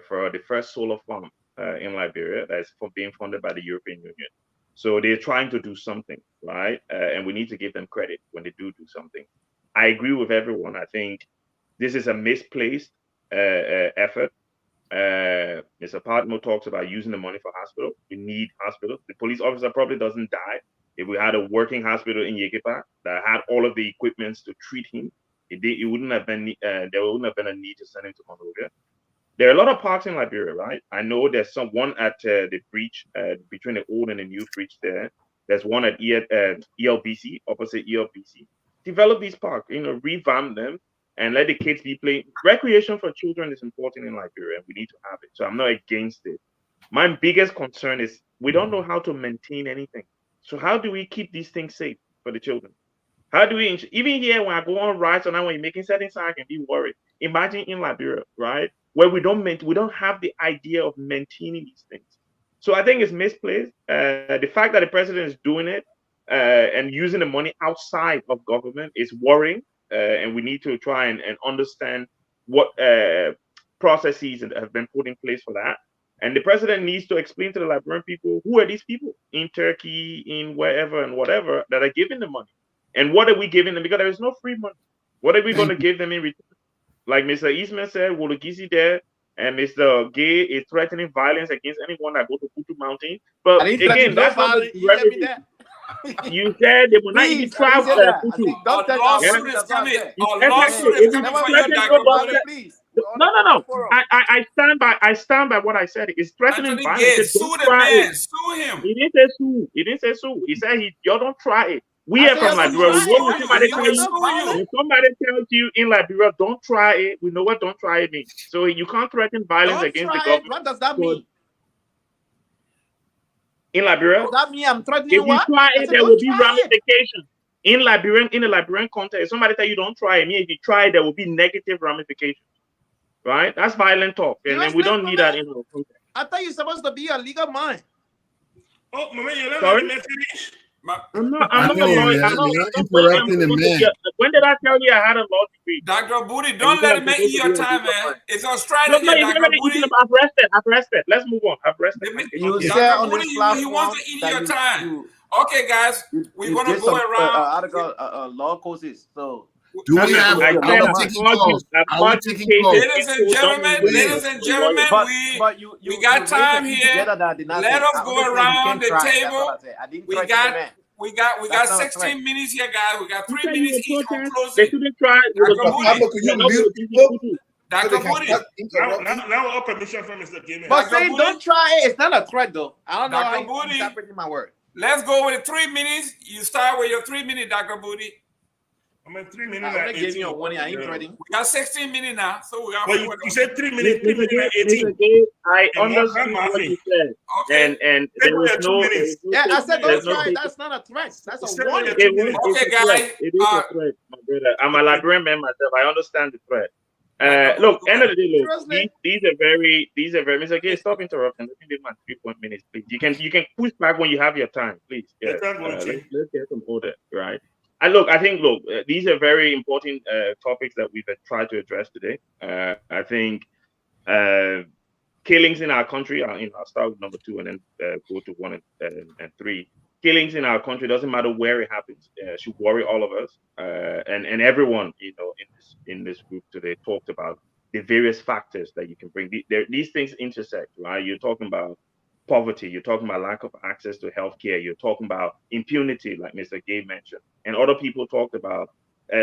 for the first solar farm in Liberia that's being funded by the European Union. So they're trying to do something, right? And we need to give them credit when they do something. I agree with everyone. I think this is a misplaced effort. Mr. Patmo talks about using the money for hospital. We need hospitals. The police officer probably doesn't die. If we had a working hospital in Yekepa that had all of the equipments to treat him, it wouldn't have been there wouldn't have been a need to send him to Monrovia. There are a lot of parks in Liberia, right? I know there's one at the breach between the old and the new breach there. There's one at ELBC, opposite ELBC. Develop these parks, revamp them, and let the kids be playing. Recreation for children is important in Liberia, and we need to have it. So I'm not against it. My biggest concern is we don't know how to maintain anything. So how do we keep these things safe for the children? How do we, even here when I go on rides and when you're making settings, I can be worried. Imagine in Liberia, right, where we don't have the idea of maintaining these things. So I think it's misplaced. The fact that the president is doing it and using the money outside of government is worrying. And we need to try and understand what processes have been put in place for that. And the president needs to explain to the Liberian people, who are these people in Turkey, in wherever and whatever, that are giving the money? And what are we giving them? Because there is no free money. What are we going to give them in return? Like Mr. Eastman said, Wologisi there, and Mr. Gay is threatening violence against anyone that go to Kutu Mountain. But again, that's not the you said they will not even travel to Kutu. No. I stand by what I said. It's threatening violence. Sue the man. Sue him. He didn't say sue. He said you don't try it. We are from Liberia. When somebody tells you in Liberia, don't try it, we know what don't try it means. So you can't threaten violence against the government. What does that mean? in Liberia. Does that mean I'm threatening If you what? try I it, said, there will don't be try it. ramifications. In the Liberian context, somebody tell you don't try it. If you try it, there will be negative ramifications. Right? That's violent talk. And then we don't need that in our context. I thought you're supposed to be a legal mind. Oh, Mama, you Sorry? let me finish. I'm not I a know, lawyer. yeah, I'm not you're interrupting the man. When did I tell you I had a law degree? Dr. Booty, don't let him make you your time, man. It's No, Australia, no, Dr. Booty. I've rested. Let's move on. I've rested. You Dr. said on Booty, this he platform wants to eat that your time. you Okay, guys, we're you going to did go some around. article law courses. So Do we have? I Are said we I've taking argued calls? Are we taking calls? Ladies and gentlemen, but we got time here. Together that I did not Let say. us I go only said you around can the try. That's all table. I said. I didn't We threaten the man. got That's not a 16 minutes here, guys. We got 3 You minutes said you each were on protest. closing. They shouldn't try with Dr. a Booty. Can you mute people? Dr. Booty. Now all permission from Mr. Gamer. But Dr. saying Booty. don't try it, it's not a threat though. I don't know Dr. how you Booty. interpreting my word. Let's go with 3 minutes. You start with your 3 minutes, Dr. Booty. I'm at 3 I minutes. only gave you a warning. I ain't threatening. We got 16 minutes now, so we got. But you said 3 minutes. 3 minutes and 18. Mr. Gay, I And more understood than what nothing. you said. Okay. And Take there away is your 2 no. minutes. Yeah, I said don't there's no try it. take- That's not a threat. That's a Stay warning. with your 2 It minutes. is Okay, a threat. guys. It is a threat, my brother. I'm a Liberian man myself. I understand the threat. Look, end of the day, look, Seriously? these are very. Mr. Gay, stop interrupting. Let me give my 3 minutes, please. You can push back when you have your time, please. Yes. Let's get some order, right? I think these are very important topics that we've tried to address today. I think killings in our country. I'll start with number 2 and then go to 1 and 3. Killings in our country, doesn't matter where it happens, should worry all of us. And everyone, in this group today talked about the various factors that you can bring. These things intersect, right? You're talking about poverty, you're talking about lack of access to healthcare, you're talking about impunity, like Mr. Gay mentioned, and other people talked about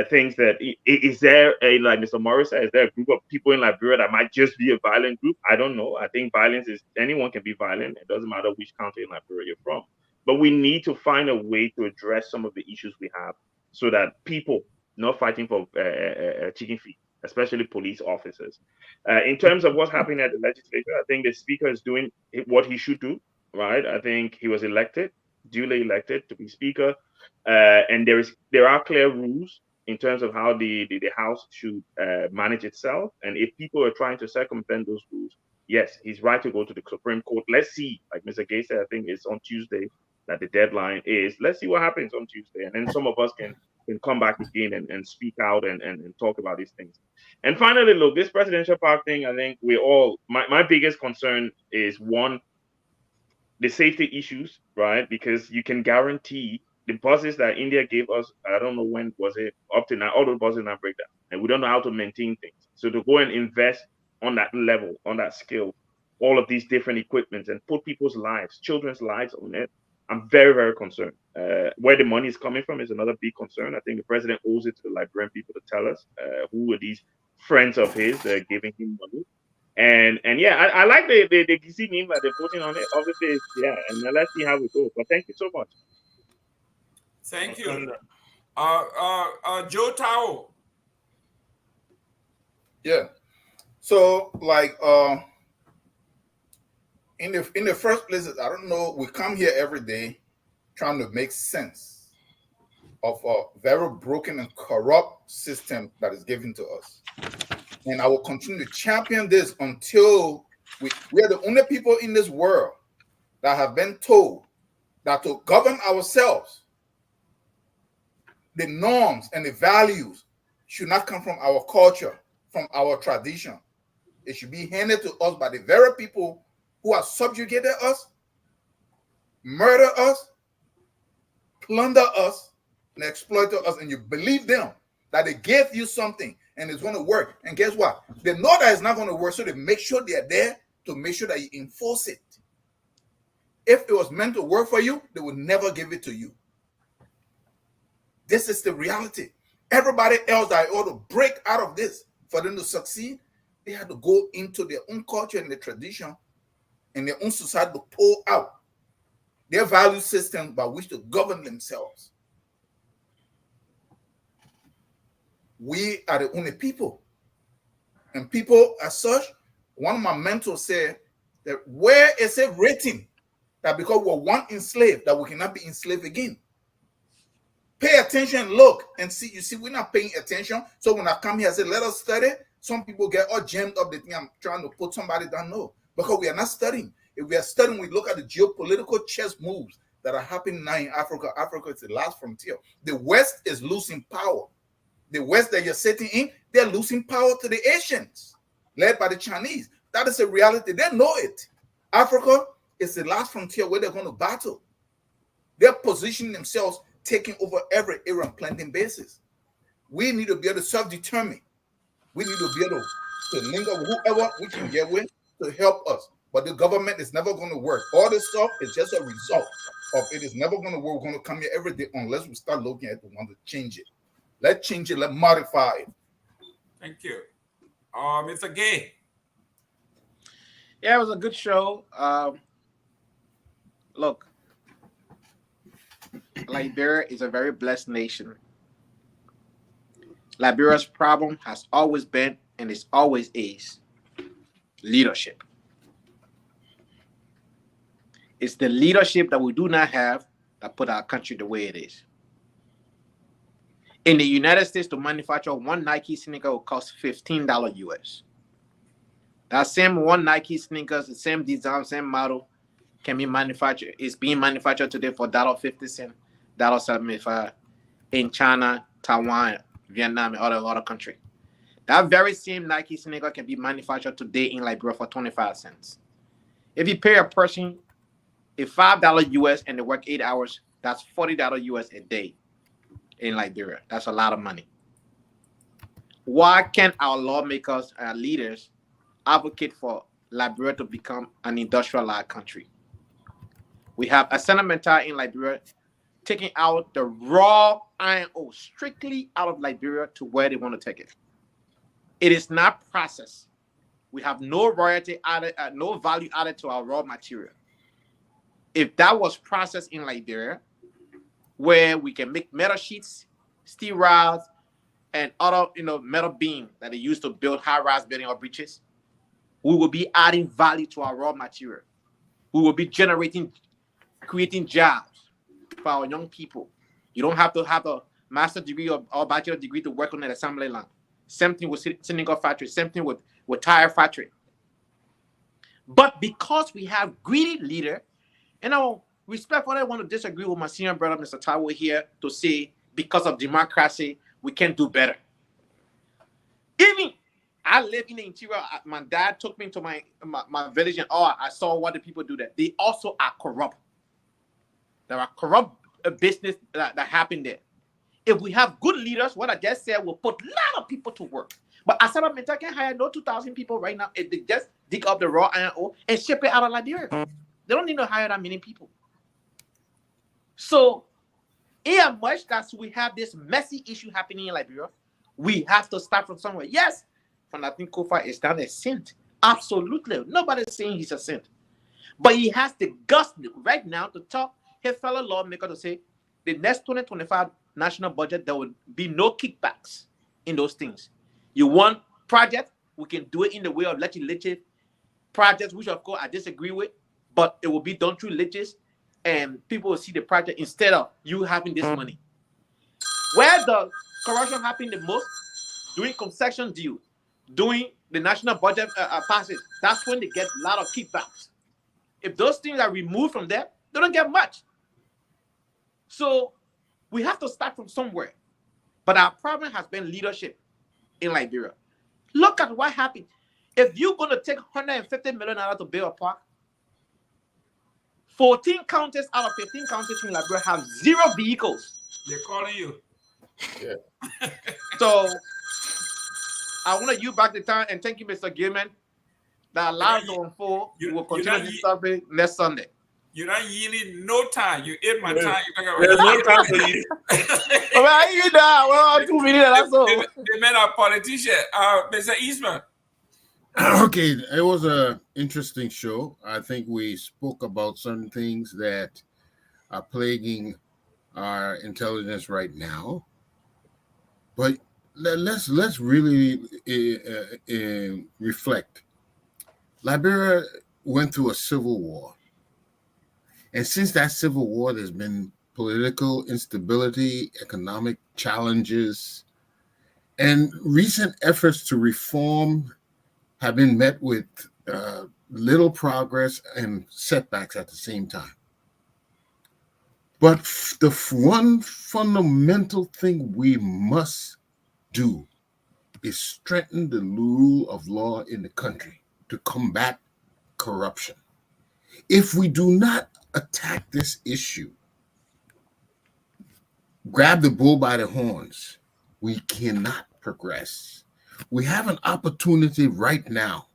things that is there like Mr. Morris said, is there a group of people in Liberia that might just be a violent group? I don't know. I think violence is anyone can be violent. It doesn't matter which country in Liberia you're from. But we need to find a way to address some of the issues we have so that people not fighting for chicken feet, especially police officers. In terms of what's happening at the legislature, I think the speaker is doing what he should do, right? I think he was duly elected to be speaker. And there are clear rules in terms of how the House should manage itself. And if people are trying to circumvent those rules, yes, he's right to go to the Supreme Court. Let's see, like Mr. Gay said, I think it's on Tuesday that the deadline is. Let's see what happens on Tuesday. And then some of us can come back again and speak out and talk about these things. And finally, look, this presidential park thing, I think my biggest concern is, one, the safety issues, right? Because you can guarantee the buses that India gave us, I don't know when was it, up to now, all the buses now break down. And we don't know how to maintain things. So to go and invest on that level, on that scale, all of these different equipments and put people's lives, children's lives on it, I'm very, very concerned. Where the money is coming from is another big concern. I think the president owes it to the Liberian people to tell us who are these friends of his that are giving him money. And yeah, I like the DC meme that they're putting on it. Obviously, yeah, and let's see how we go. But thank you so much. Thank you. Joe Tao. Yeah. So like in the first place, I don't know, we come here every day trying to make sense of a very broken and corrupt system that is given to us. And I will continue to champion this until we are the only people in this world that have been told that to govern ourselves, the norms and the values should not come from our culture, from our tradition. It should be handed to us by the very people who have subjugated us, murder us, plunder us, and exploit us. And you believe them that they gave you something and it's going to work. And guess what? They know that it's not going to work, so they make sure they're there to make sure that you enforce it. If it was meant to work for you, they would never give it to you. This is the reality. Everybody else that ought to break out of this for them to succeed, they had to go into their own culture and their tradition and their own society to pull out their value system by which to govern themselves. We are the only people. And people as such, one of my mentors said that where is it written that because we're one enslaved, that we cannot be enslaved again. Pay attention, look, and see. You see, we're not paying attention. So when I come here, I say, let us study. Some people get all jammed up. They think I'm trying to put somebody down. No, because we are not studying. If we are studying, we look at the geopolitical chess moves that are happening now in Africa. Africa is the last frontier. The West is losing power. The West that you're sitting in, they're losing power to the Asians, led by the Chinese. That is a reality. They know it. Africa is the last frontier where they're going to battle. They're positioning themselves, taking over every area on planting basis. We need to be able to self-determine. We need to be able to link up with whoever we can get with to help us. But the government is never going to work. All this stuff is just a result of it. Is never going to work. We're going to come here every day unless we start looking at the one to change it. Let's change it. Let's modify it. Thank you. Mr. Gay. Yeah, it was a good show. Look, Liberia is a very blessed nation. Liberia's problem has always been, and it always is, leadership. It's the leadership that we do not have that put our country the way it is. In the United States, to manufacture one Nike sneaker will cost $15 US. That same one Nike sneakers, the same design, same model, can be manufactured. It's being manufactured today for $1.50, $1.75 in China, Taiwan, Vietnam, and other countries. That very same Nike sneaker can be manufactured today in Liberia for 25 cents. If you pay a person a $5 US and they work 8 hours, that's $40 US a day in Liberia. That's a lot of money. Why can't our lawmakers, our leaders, advocate for Liberia to become an industrialized country? We have a senator in Liberia taking out the raw iron ore strictly out of Liberia to where they want to take it. It is not processed. We have no royalty added, no value added to our raw material. If that was processed in Liberia, where we can make metal sheets, steel rods, and other metal beam that they use to build high-rise building or bridges, we will be adding value to our raw material. We will be creating jobs for our young people. You don't have to have a master's degree or bachelor degree to work on an assembly line. Same thing with cylinder factory, same thing with tire factory. But because we have greedy leader, and I respectfully want to disagree with my senior brother, Mr. Taiwo, here to say because of democracy, we can do better. Even I live in the interior. My dad took me to my village, and I saw what the people do there. They also are corrupt. There are corrupt business that happen there. If we have good leaders, what I just said will put a lot of people to work. But Asaba Menta can hire no 2,000 people right now if they just dig up the raw iron ore and ship it out of Liberia. They don't need to hire that many people. So, in much that we have this messy issue happening in Liberia, we have to start from somewhere. Yes, Fanatin Kofa is not a saint. Absolutely. Nobody's saying he's a saint. But he has the guts right now to talk his fellow lawmaker to say the next 2025 national budget, there will be no kickbacks in those things. You want projects, we can do it in the way of legislative projects, which of course I disagree with, but it will be done through legis, and people will see the project instead of you having this money. Where the corruption happened the most, doing concession deal, doing the national budget passes, that's when they get a lot of kickbacks. If those things are removed from there, they don't get much. So we have to start from somewhere. But our problem has been leadership in Liberia. Look at what happened. If you're going to take $150 million to build a park, 14 counties out of 15 counties in Liberia have 0 vehicles. They're calling you. Yeah. So I want to yield back the time and thank you, Mr. Gilman, that allowed to unfold. We will continue this topic next Sunday. You're not yielding no time. You ate my time. There's no time for you. Well, you know, well, 2 minutes, that's all. They met a politician, Mr. Eastman. Okay, it was an interesting show. I think we spoke about certain things that are plaguing our intelligence right now. But let's really reflect. Liberia went through a civil war. And since that civil war, there's been political instability, economic challenges, and recent efforts to reform have been met with little progress and setbacks at the same time. But the one fundamental thing we must do is strengthen the rule of law in the country to combat corruption. If we do not attack this issue, grab the bull by the horns, we cannot progress. We have an opportunity right now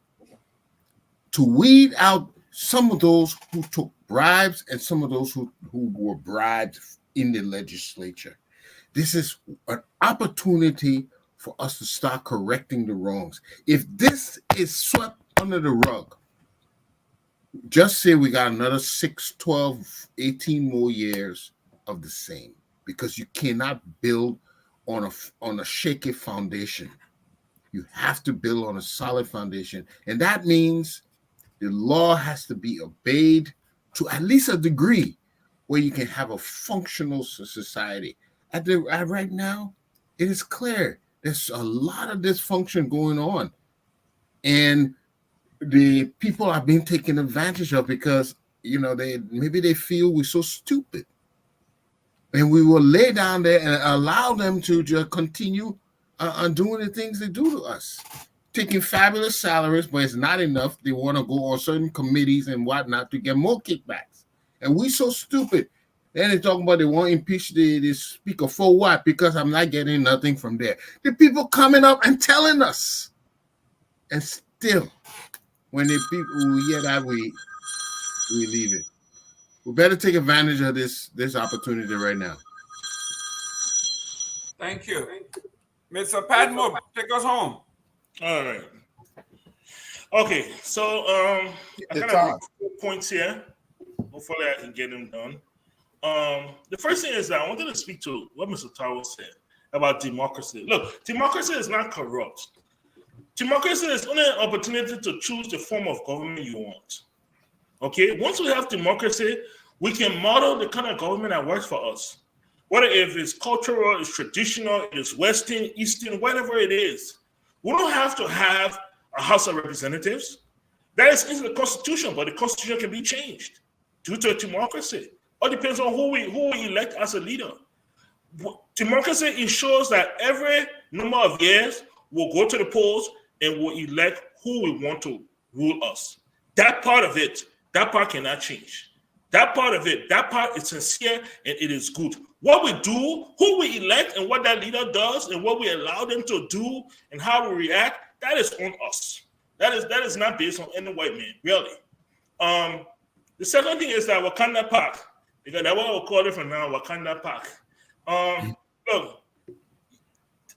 to weed out some of those who took bribes and some of those who were bribed in the legislature. This is an opportunity for us to start correcting the wrongs. If this is swept under the rug, just say we got another 6, 12, 18 more years of the same, because you cannot build on a shaky foundation. You have to build on a solid foundation. And that means the law has to be obeyed to at least a degree where you can have a functional society. Right now, it is clear there's a lot of dysfunction going on. And the people are being taken advantage of because, maybe they feel we're so stupid. And we will lay down there and allow them to just continue on doing the things they do to us. Taking fabulous salaries, but it's not enough. They want to go on certain committees and whatnot to get more kickbacks. And we so stupid. Then they're talking about they want to impeach the speaker. For what? Because I'm not getting nothing from there. The people coming up and telling us. And still, when the people hear that, we leave it. We better take advantage of this opportunity right now. Thank you. Mr. Padmore, take us home. All right. Okay, so I kind of 4 points here. Hopefully I can get them done. The first thing is that I wanted to speak to what Mr. Tao said about democracy. Look, democracy is not corrupt. Democracy is only an opportunity to choose the form of government you want. Okay, once we have democracy, we can model the kind of government that works for us. Whether if it's cultural, it's traditional, it's Western, Eastern, whatever it is. We don't have to have a House of Representatives. That is in the Constitution, but the Constitution can be changed due to a democracy. All depends on who we elect as a leader. Democracy ensures that every number of years we'll go to the polls and we'll elect who we want to rule us. That part of it, that part cannot change. That part of it, that part is sincere and it is good. What we do, who we elect and what that leader does and what we allow them to do and how we react, that is on us. That is not based on any white man, really. The second thing is that Wakanda Park, because that's what I will call it from now, Wakanda Park. Look,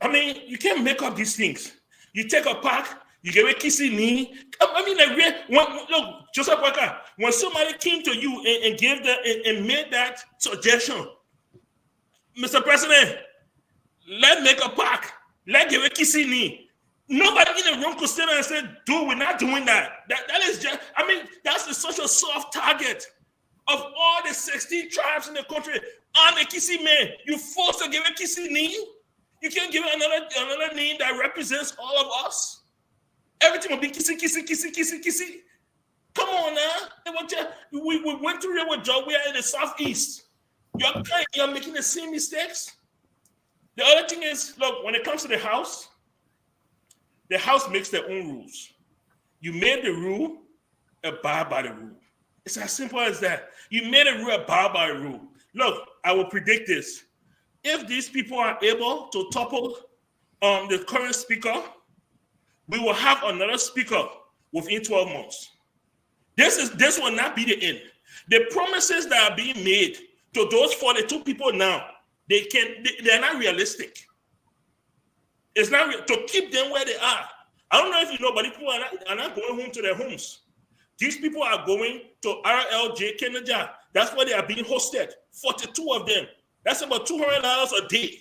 I mean, you can't make up these things. You take a park, you give a kissy knee. I mean, look, Joseph Walker, when somebody came to you and gave that and made that suggestion, Mr. President, let's make a park. Let's give a kissy knee. Nobody in the room could stand and say, dude, we're not doing that. That is just, I mean, that's such a soft target. Of all the 16 tribes in the country, I'm a kissy man. You're forced to give a kissy knee? You can't give another name that represents all of us? Everything will be kissy, kissy, kissy, kissy, kissy. Come on now. We went through it with Joe. We are in the Southeast. You're making the same mistakes. The other thing is, look, when it comes to the house makes their own rules. You made the rule, abide by the rule. It's as simple as that. You made a rule, abide by the rule. Look, I will predict this. If these people are able to topple the current speaker, we will have another speaker within 12 months. This will not be the end. The promises that are being made to those 42 people now, they're not realistic. It's not to keep them where they are. I don't know if you know, but people are not going home to their homes. These people are going to RLJ Canada. That's where they are being hosted. 42 of them. That's about $200 a day.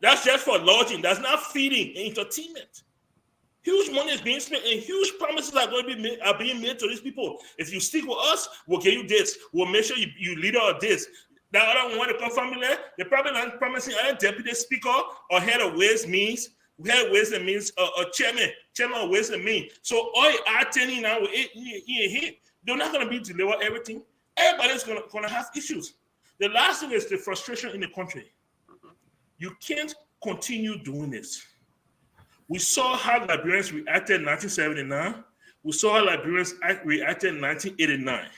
That's just for lodging. That's not feeding and entertainment. Huge money is being spent, and huge promises are going to be being made to these people. If you stick with us, we'll give you this. We'll make sure you leader of this. That other one to come from there, they're probably not promising a deputy speaker or head of ways and means, chairman of ways and means. So all you are telling now, they're not going to be deliver everything. Everybody's going to have issues. The last thing is the frustration in the country. You can't continue doing this. We saw how Liberians reacted in 1979. We saw how Liberians reacted in 1989.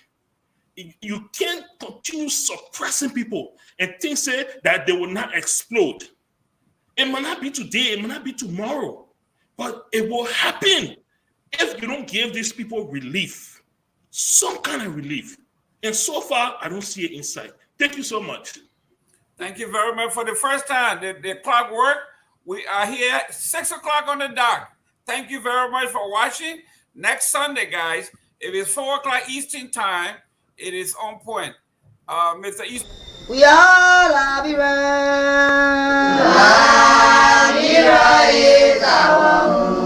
You can't continue suppressing people and think that they will not explode. It might not be today, it might not be tomorrow, but it will happen if you don't give these people relief, some kind of relief. And so far, I don't see it in sight. Thank you so much. Thank you very much. For the first time, the clock worked. We are here at 6 o'clock on the dot. Thank you very much for watching. Next Sunday, guys, if it's 4 o'clock Eastern time, it is on point. Mr. East. We are Liberia. Liberia is our home.